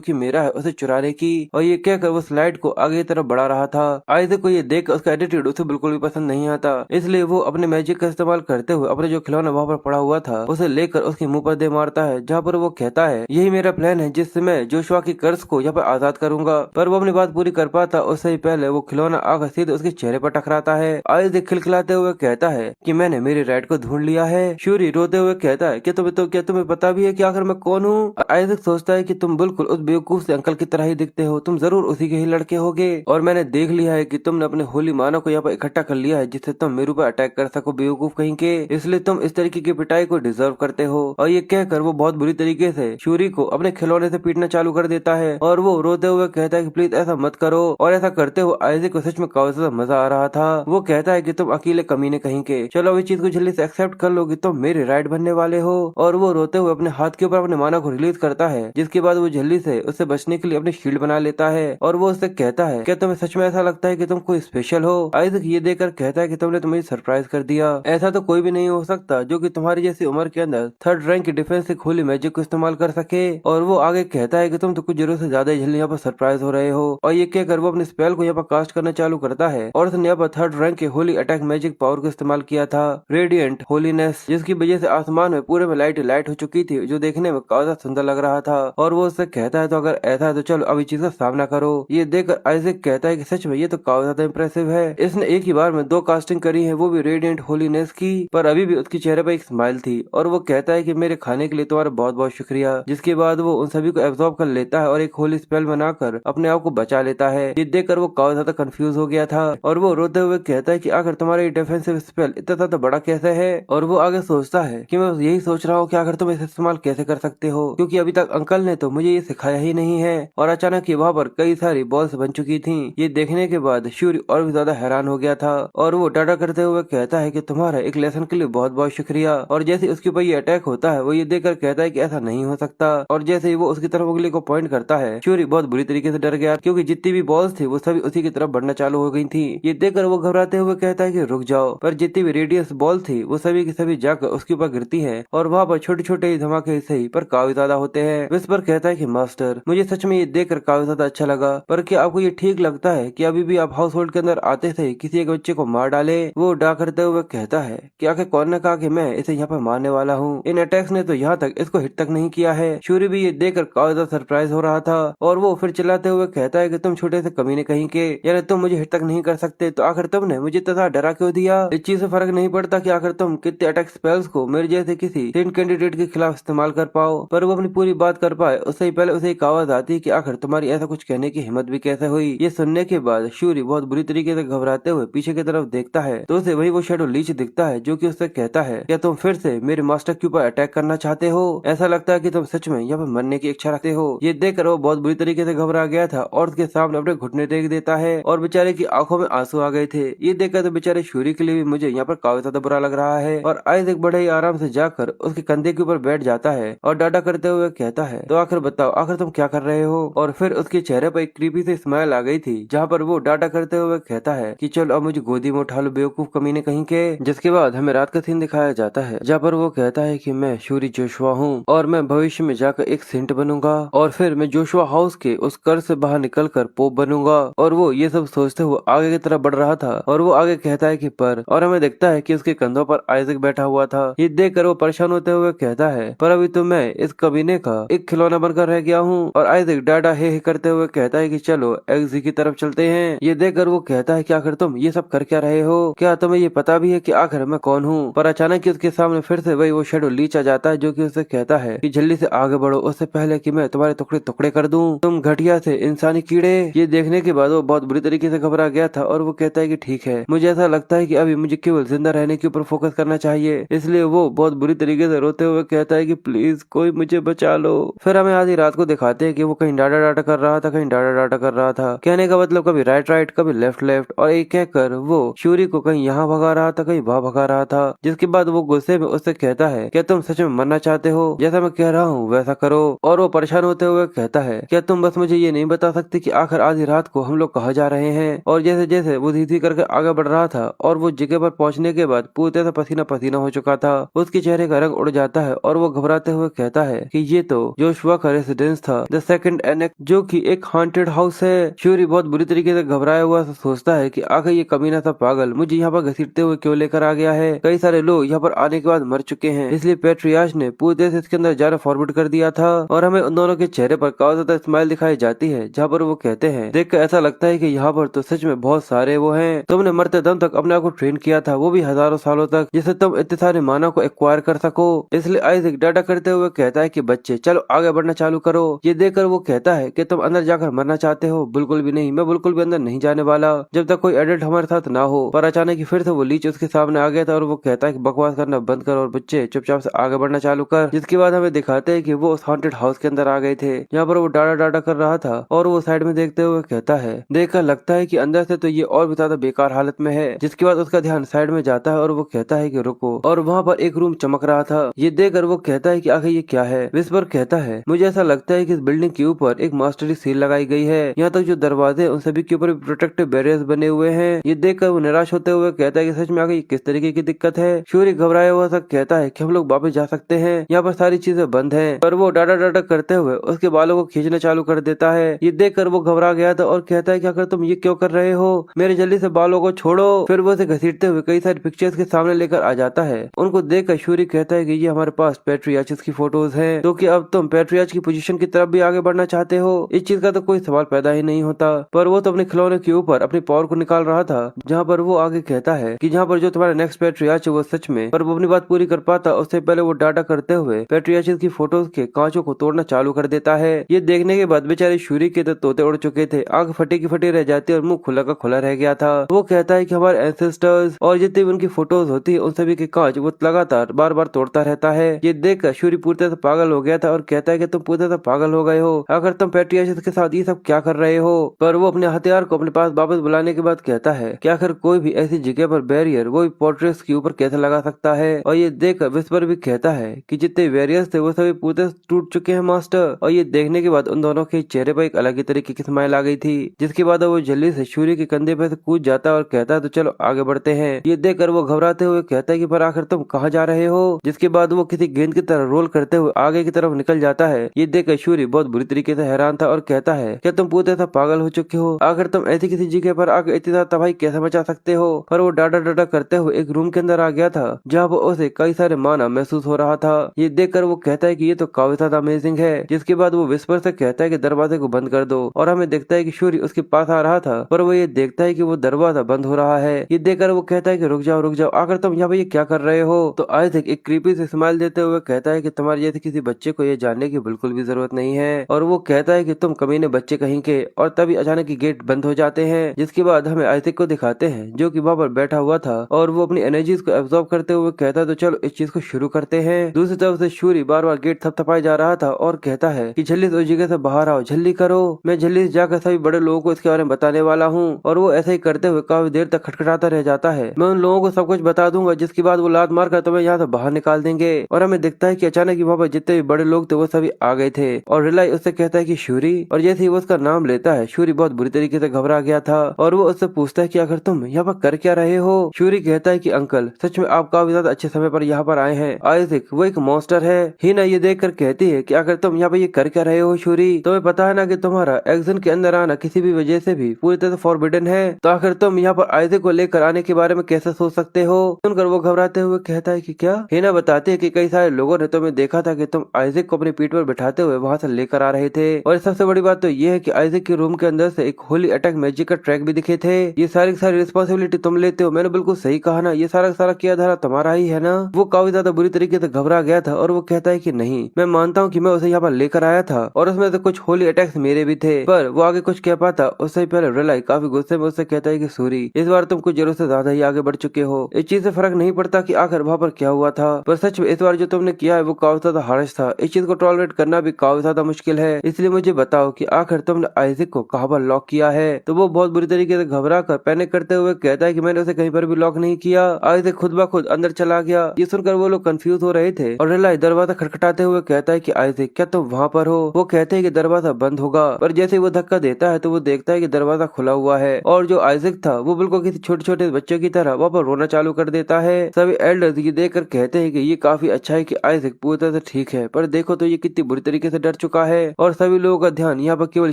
कि मेरा है उसे चुराने की। और ये कहकर वो स्लाइड को आगे की तरफ बढ़ा रहा था। आइजैक को ये देख उसका एटीट्यूड उसे बिल्कुल भी पसंद नहीं आता, इसलिए वो अपने मैजिक का इस्तेमाल करते हुए अपने जो खिलौना वहाँ पर पड़ा हुआ था उसे लेकर उसके मुंह पर दे मारता है, जहाँ पर वो कहता है यही मेरा प्लान है जिससे मैं जोशुआ की कर्ज को यहाँ पर आजाद करूंगा। पर वो अपनी बात पूरी कर पाता उससे ही पहले वो खिलौना आकर सीधे उसके चेहरे पर टकराता है। आइजैक खिलखिलाते हुए कहता है कि मैंने मेरी राइड को ढूंढ लिया है। शूरी रोते हुए कहता है क्या तुम्हें पता भी है कि आखिर मैं कौन हूँ। आइजैक सोचता है कि तुम बिल्कुल उस बेवकूफ से अंकल की तरह ही दिखते हो, तुम जरूर उसी के ही लड़के होगे और मैंने देख लिया है कि तुमने अपने होली मानव को यहाँ पर इकट्ठा कर लिया है जिससे तुम मेरे ऊपर अटैक कर सको बेवकूफ कहीं के, इसलिए तुम इस तरीके की पिटाई को डिजर्व करते हो। और ये कहकर वो बहुत बुरी तरीके से शूरी को अपने खिलौने से पीटना चालू कर देता है और वो रोते हुए कहता है कि प्लीज ऐसा मत करो। और ऐसा करते हुए आइजैक को सच में काफी ज्यादा मजा आ रहा था। वो कहता है कि तुम अकेले कमीने कहीं के, चलो इस चीज को जल्दी से एक्सेप्ट कर लो कि तुम मेरे राइड बनने वाले हो। और वो रोते हुए अपने हाथ के ऊपर अपने मानव को रिलीज करता है, जिसके बाद वो जल्दी से उससे बचने के लिए अपनी शील्ड बना लेता है और वो उससे कहता है क्या तुम्हें सच में ऐसा लगता है कि तुम कोई स्पेशल हो। आइजैक ये देखकर कहता है कि तुमने तो मुझे सरप्राइज कर दिया, ऐसा तो कोई भी नहीं हो सकता जो कि तुम्हारी जैसी उम्र के अंदर थर्ड रैंक की डिफेंस से होली मैजिक को इस्तेमाल कर सके। और वो आगे कहता है कि तुम तो कुछ जरूरत से ज्यादा ही जल्दी यहाँ पर सरप्राइज हो रहे हो। और ये कहकर वो अपने स्पेल को यहाँ पर कास्ट करना चालू करता है और उसने यहाँ पर थर्ड रैंक के होली अटैक मैजिक पावर को इस्तेमाल किया था, रेडिएंट होलीनेस, जिसकी वजह से आसमान में पूरे में लाइट हो चुकी थी जो देखने में काफी सुंदर लग रहा था। और वो उससे कहता है तो अगर ऐसा है तो चलो अब इस चीज का सामना करो। ये देखकर आइजैक कहता है कि सच में ये तो काफी ज्यादा इम्प्रेसिव है, इसने एक ही बार में 2 कास्टिंग करी है वो भी रेडिएंट होलीनेस की, पर अभी भी उसके चेहरे पर एक स्माइल थी। और वो कहता है कि मेरे खाने के लिए तुम्हारा बहुत बहुत शुक्रिया। जिसके बाद वो उन सभी को एब्जॉर्ब कर लेता है और एक होली स्पेल बनाकर अपने आप को बचा लेता है। ये देखकर वो काफी ज्यादा कंफ्यूज हो गया था और वो रोते हुए कहता है कि आखिर तुम्हारा ये डिफेंसिव स्पेल इतना ज्यादा बड़ा कैसे है। और वो आगे सोचता है कि मैं यही सोच रहा हूँ कि आखिर तुम इसे इस्तेमाल कैसे कर सकते हो, क्योंकि अभी तक अंकल ने तो मुझे ये सिखाया ही नहीं है। और अचानक ही वहाँ पर कई सारी बॉल्स बन चुकी थी। ये देखने के बाद शूरी और भी ज्यादा हैरान हो गया था और वो टाटा करते हुए कहता है कि तुम्हारा एक लेसन के लिए बहुत बहुत शुक्रिया। और जैसे उसके ऊपर ये अटैक होता है वो ये देखकर कहता है कि ऐसा नहीं हो सकता। और जैसे ही वो उसकी तरफ उंगली को पॉइंट करता है शूरी बहुत बुरी तरीके से डर गया, क्योंकि जितनी भी बॉल्स थी वो सभी उसी की तरफ बढ़ना चालू हो गई थी। ये देखकर वो घबराते हुए कहता है कि रुक जाओ, पर जितनी भी रेडियस बॉल थी वो सभी की सभी जाकर उसके ऊपर गिरती है और वहाँ पर छोटे छोटे ही धमाके सही पर काफी ज्यादा होते हैं। विस्पर कहता है कि मास्टर मुझे सच में ये देखकर काफी ज्यादा अच्छा लगा, पर क्या आपको ये ठीक लगता है कि अभी भी आप हाउस होल्ड के अंदर आते थे किसी एक बच्चे को मार डाले। वो डा करते हुए कहता है कि आखिर कौन ने कहा कि मैं इसे यहाँ पर मारने वाला हूँ, इन अटैक्स ने तो यहाँ तक इसको हिट तक नहीं किया है। शूरी भी ये देखकर काफी ज्यादा सरप्राइज हो रहा था और वो फिर चिल्लाते हुए कहता है कि तुम छोटे से कमीने कहीं के, यानी तुम मुझे हिट तक नहीं कर सकते तो आखिर तुमने मुझे तथा डरा क्यों दिया। इस चीज से फर्क नहीं पड़ता कि आखिर तुम कितने अटैक स्पेल्स को मेरे जैसे किसी सेंट कैंडिडेट के खिलाफ इस्तेमाल कर पाओ। पर वो अपनी पूरी बात कर पाए उससे पहले उसे एक आवाज आती है कि आखिर तुम्हारी ऐसा कुछ कहने की हिम्मत भी कैसे हुई। ये सुनने के बाद शूरी बहुत बुरी तरीके से घबराते हुए पीछे की तरफ देखता है तो उसे वही वो शेडो लीच दिखता है जो कि उससे कहता है क्या तुम फिर से मेरे मास्टर के ऊपर अटैक करना चाहते हो, ऐसा लगता है कि तुम सच में यहाँ पर मरने की इच्छा रखते हो। ये देखकर वो बहुत बुरी तरीके से घबरा गया था और उसके सामने अपने घुटने देख देता है और बेचारे की आंखों में आंसू आ गए थे। ये देखकर तो बेचारे शूरी के लिए भी मुझे यहाँ पर काफी ज्यादा बुरा लग रहा है और आइजैक बड़े ही आराम से जाकर उसके कंधे के ऊपर बैठ जाता है और डाटा करते हुए कहता है, तो आखिर बताओ, आखिर तुम क्या कर रहे हो? और फिर उसके चेहरे पर एक क्रीपी से स्माइल आ गई थी, जहाँ पर वो डाटा करते हुए कहता है कि चलो अब मुझे गोदी में उठा लो बेवकूफ कमीने कहीं के। जिसके बाद हमें रात का सीन दिखाया जाता है, जहाँ पर वो कहता है कि मैं शूरी जोशुआ हूँ और मैं भविष्य में जाकर एक सेंट बनूंगा और फिर मैं जोशुआ हाउस के उस कर से बाहर निकलकर पोप बनूंगा। और वो ये सब सोचते हुए आगे की तरफ बढ़ रहा था और वो आगे कहता है कि पर, और हमें दिखता है कि उसके कंधों पर आइजक बैठा हुआ था। ये देखकर वो परेशान होते हुए कहता है, पर अभी तो मैं इस कमीने का एक खिलौना बनकर रह गया हूँ। और आइजक डाटा हे करते हुए कहता है कि चलो एग्जी की तरफ चलते हैं। ये देखकर वो कहता है कि आखिर तुम ये सब कर क्या रहे हो? क्या तुम्हें ये पता भी है कि आखिर मैं कौन हूँ? पर अचानक उसके सामने फिर से वही वो शेडो लीच आ जाता है, जो कि उसे कहता है कि जल्दी से आगे बढ़ो, उससे पहले कि मैं तुम्हारे टुकड़े टुकड़े कर दूं, तुम घटिया से इंसानी कीड़े। ये देखने के बाद वो बहुत बुरी तरीके से घबरा गया था और वो कहता है कि ठीक है, मुझे ऐसा लगता है कि अभी मुझे केवल जिंदा रहने के ऊपर फोकस करना चाहिए। इसलिए वो बहुत बुरी तरीके से रोते हुए कहता है कि प्लीज कोई मुझे बचा लो। फिर हमें आधी रात को दिखाते हैं कि वो कहीं डाटा डाटा कर रहा था, कहीं डाटा डाटा कर रहा था। कहने का मतलब कभी राइट राइट, कभी लेफ्ट लेफ्ट, और एक कहकर वो शूरी को कहीं यहाँ भगा रहा था, कहीं वहाँ भगा रहा था। जिसके बाद वो गुस्से में उससे कहता है, क्या तुम सच में मरना चाहते हो? जैसा मैं कह रहा हूँ वैसा करो। और वो परेशान होते हुए कहता है, क्या तुम बस मुझे ये नहीं बता सकते कि आखिर आधी रात को हम लोग कहाँ जा रहे हैं? और जैसे जैसे वो धीरे करके आगे बढ़ रहा था और वो जगह पर पहुंचने के बाद पूरी तरह से पसीना पसीना हो चुका था, उसके चेहरे का रंग उड़ जाता है और वो घबराते हुए कहता है कि ये तो जोशुआ का रेसिडेंस था, द सेकंड एनेक्स, जो कि एक हॉन्टेड हाउस है। श्यूरी बहुत बुरी तरीके से घबराया हुआ सोचता है कि आखिर ये कमीना सा पागल मुझे यहाँ पर घसीटते हुए क्यों लेकर आ गया है? कई सारे लोग यहाँ पर आने के बाद मर चुके हैं, इसलिए पेट्रियाश ने पूरी तरह से इसके अंदर जाना फॉरवर्ड कर दिया था। और हमें उन दोनों के चेहरे पर काफी ज्यादा स्माइल दिखाई जाती है, जहाँ पर वो कहते हैं, देखकर ऐसा लगता है कि यहाँ पर तो सच में बहुत सारे वो हैं। तुमने मरते दम तक अपने आप को ट्रेन किया था, वो भी हजारों सालों तक, जिससे तुम इतने सारे मानव को एक्वायर कर सको। इसलिए आइजक डाटा करते हुए कहता है कि बच्चे चलो आगे बढ़ना चालू करो। ये देखकर वो कहता है कि तुम अंदर जाकर मरना चाहते हो? बिल्कुल भी नहीं, मैं बिल्कुल भी अंदर नहीं जाने वाला जब तक कोई एडल्ट हमारे साथ ना हो। पर अचानक ही फिर से वो लीच उसके सामने आ गया था और वो कहता है कि बकवास करना बंद कर और बच्चे चुपचाप से आगे बढ़ना चालू कर। जिसके बाद हमें दिखाते हैं कि वो उस हॉन्टेड हाउस के अंदर आ गए थे, जहाँ पर वो डाटा डाटा कर रहा था। और वो साइड में देखते हुए कहता है, देखकर लगता है कि अंदर से तो ये और भी ज्यादा बेकार हालत में है। जिसके बाद उसका ध्यान साइड में जाता है और वो कहता है कि रुको, और वहाँ पर एक रूम चमक रहा था। ये देखकर वो कहता है कि आखिर ये क्या है? विस्पर कहता है, मुझे ऐसा लगता है कि इस बिल्डिंग के ऊपर एक मास्टरी सील लगाई गई है, यहाँ तक जो दरवाजे उन सभी के ऊपर प्रोटेक्टिव बैरियर्स बने हुए हैं। ये देखकर वो निराश होते हुए कहता है कि सच में आगे किस तरीके की दिक्कत है? शूरी घबराया हुआ सा कहता है कि हम लोग वापस जा सकते हैं, यहाँ पर सारी चीजें बंद हैं। पर वो डाटा डाटा करते हुए उसके बालों को खींचना चालू कर देता है। ये देखकर वो घबरा गया था और कहता है कि आखिर तुम ये क्यों कर रहे हो? मेरे जल्दी से बालों को छोड़ो। फिर वो उसे घसीटते हुए कई सारी पिक्चर्स के सामने लेकर आ जाता है। उनको देखकर शूरी कहता है कि ये हमारे पास पेट्रियार्चेस की फोटोज हैं, तो कि अब तुम पेट्रियार्च की पोजीशन की तरफ भी आगे बढ़ना चाहते हो? इस चीज का तो कोई सवाल पैदा ही नहीं होता। पर वो तो अपने खिलौने के ऊपर अपनी पावर को निकाल रहा था, जहाँ पर वो आगे कहता है कि जहाँ पर जो तुम्हारा नेक्स्ट पेट्रियार्च है वो सच में, पर वो अपनी बात पूरी कर पाता उससे पहले वो डाटा करते हुए पेट्रियार्चेस की फोटोज के कांचों को तोड़ना चालू कर देता है। ये देखने के बाद बेचारे शूरी के तो तोते उड़ चुके थे, आंख फटी की फटी रह जाती और मुंह खुला का खुला रह गया था। वो कहता है कि हमारे एंसेस्टर्स और जितनी भी उनकी फोटोज होती है उन सभी के कांच वो लगातार बार बार तोड़ता रहता है। ये देखकर शूरी पूरी तरह से पागल हो गया था और कहता है कि तुम पूरी तरह से पागल हो गए हो, अगर तुम पेट्रियार्चेस के साथ ये सब क्या कर रहे हो? पर वो अपने हथियार को अपने पास वापस बुलाने के बाद कहता है कि आखिर कोई भी ऐसी जगह पर बैरियर वो भी पोर्ट्रेट्स के ऊपर कैसे लगा सकता है? और ये देखकर विस्पर भी कहता है कि जितने बैरियर्स थे वो सभी पूरी तरह से टूट चुके हैं मास्टर। और ये देखने के बाद उन दोनों के चेहरे पर एक अलग ही तरीके की स्माइल आ गई थी। जिसके बाद वो जल्दी से शूरी के कंधे पे से कूद जाता है और कहता है तो चलो आगे बढ़ते हैं। ये देखकर वो घबराते हुए कहता है कि पर आखिर तुम कहाँ जा रहे हो? जिसके बाद वो किसी गेंद की तरह रोल करते हुए आगे की तरफ निकल जाता है। ये देखकर शूरी बहुत बुरी तरीके से हैरान था और कहता है, क्या तुम पूरी तरह पागल हो चुके हो? आखिर तुम ऐसी किसी जगह पर आकर इतनी ज्यादा तबाही कैसे मचा सकते हो? पर वो डाटा डाटा करते हुए एक रूम के अंदर आ गया था, जहाँ वो उसे कई सारे माना महसूस हो रहा था। ये देखकर वो कहता है कि ये तो काफी ज्यादा अमेजिंग है। जिसके बाद वो विस्पर से कहता है कि दरवाजे को बंद कर दो, और हमें दिखता है कि शूरी उसके पास आ रहा था, पर वो ये देखता है कि वो दरवाजा बंद हो रहा है। ये देखकर वो कहता है कि रुक जाओ, आखिर तुम यहाँ पे ये क्या कर रहे हो? तो आइजैक एक क्रीपी से स्माइल देते हुए कहता है कि तुम्हारे जैसे किसी बच्चे को ये जानने की बिल्कुल भी जरूरत नहीं है। और वो कहता है कि तुम कमीने बच्चे कहीं के। और तभी अचानक ही गेट बंद हो जाते हैं। जिसके बाद हमें आइजैक को दिखाते हैं, जो कि वहाँ पर बैठा हुआ था और वो अपनी एनर्जीज को एब्जॉर्ब करते हुए कहता है तो चलो इस चीज को शुरू करते हैं। दूसरी तरफ से शूरी बार बार गेट थपथपाए जा रहा था और कहता है कि जल्दी से उस जगह से बाहर आओ, जल्दी करो, मैं जल्दी से जाकर सभी बड़े लोगों को इसके बारे में बताने वाला हूँ। और वो ऐसे ही करते हुए काफी देर तक खटखटाता रह जाता है। मैं उन लोगों को सब कुछ बता दूंगा, जिसके बाद वो लात मार कर तुम्हें यहाँ से बाहर निकाल देंगे। और हमें देखता है कि अचानक वहाँ पर जितने भी बड़े लोग थे वो सभी आ गए थे और रिलाई उससे कहता है कि शूरी, और जैसे ही वो उसका नाम लेता है शूरी बहुत बुरी तरीके से घबरा गया था और वो उससे पूछता है कि आखिर तुम यहाँ पर कर क्या रहे हो। शूरी कहता है कि अंकल सच में आप काफी ज्यादा अच्छे समय पर यहाँ पर आए हैं। आइज़ैक वो एक मॉन्स्टर है। हिना ये देख कर कहती है कि आखिर तुम यहाँ पर ये कर क्या रहे हो शूरी, तुम्हें पता है ना कि तुम्हारा एक्शन के अंदर आना किसी भी वजह से भी पूरी तरह से फॉरबिडन है, तो आखिर तुम यहाँ पर आइज़ैक को लेकर आने के बारे में कैसे सोच सकते हो। सुनकर वो घबराते हुए कहता है कि क्या। हिना बताती है कि कई सारे लोगों ने तुम्हें देखा था कि तुम आइज़ैक को अपनी पीठ पर बिठाते हुए वहाँ से लेकर आ रहे थे, और सबसे बड़ी बात तो ये है कि आइज़ैक के रूम के अंदर से एक होली अटैक मैजिक का ट्रैक भी दिखे थे। ये सारी की सारी रिस्पॉन्सिबिलिटी तुम लेते हो, मैंने बिल्कुल सही कहा ना, ये सारा का सारा किया धारा तुम्हारा ही है ना। वो काफी ज्यादा बुरी तरीके से घबरा गया था और वो कहता है कि नहीं, मैं मानता हूँ कि मैं उसे यहाँ पर लेकर आया था और उसमें से कुछ होली अटैक्स मेरे भी थे, पर वो आगे कुछ कह पाता उससे पहले रिलाई काफी गुस्से में उससे कहता है कि सूरी, इस बार तुम कुछ जरूरत से ज्यादा ही आगे बढ़ चुके हो। इस चीज से फर्क नहीं पड़ता कि आखिर वहाँ पर क्या हुआ था, पर सच में इस बार जो तुमने किया है वो काफी ज्यादा हार्श था। इस चीज को टॉलरेट करना भी काफी ज्यादा मुश्किल है, इसलिए मुझे बताओ कि आखिर तुमने आइज़ैक को कहाँ पर लॉक किया है। तो वो बहुत बुरी तरीके से घबरा कर पैनिक करते हुए कहता है कि मैंने उसे कहीं पर भी लॉक नहीं किया, आइज़ैक खुद ब खुद अंदर चला गया। ये सुनकर वो लोग कंफ्यूज हो रहे थे और रिलाई दरवाजा खटखटाते हुए कहता है कि आइज़ैक क्या तुम वहाँ पर हो। वो कहते हैं कि दरवाजा बंद होगा, पर जैसे वो धक्का देता है तो वो देखता है कि दरवाजा खुला हुआ है और जो आइज़ैक था वो बिल्कुल किसी छोटे छोटे बच्चों की तरह वहाँ पर रोना चालू कर देता है। सभी एल्डर्स ये देख कर कहते हैं कि ये काफी अच्छा है कि आइज़ैक पूरी तरह से ठीक है, पर देखो तो ये कितनी बुरी तरीके से डर चुका है। और सभी लोगों का ध्यान यहाँ पर केवल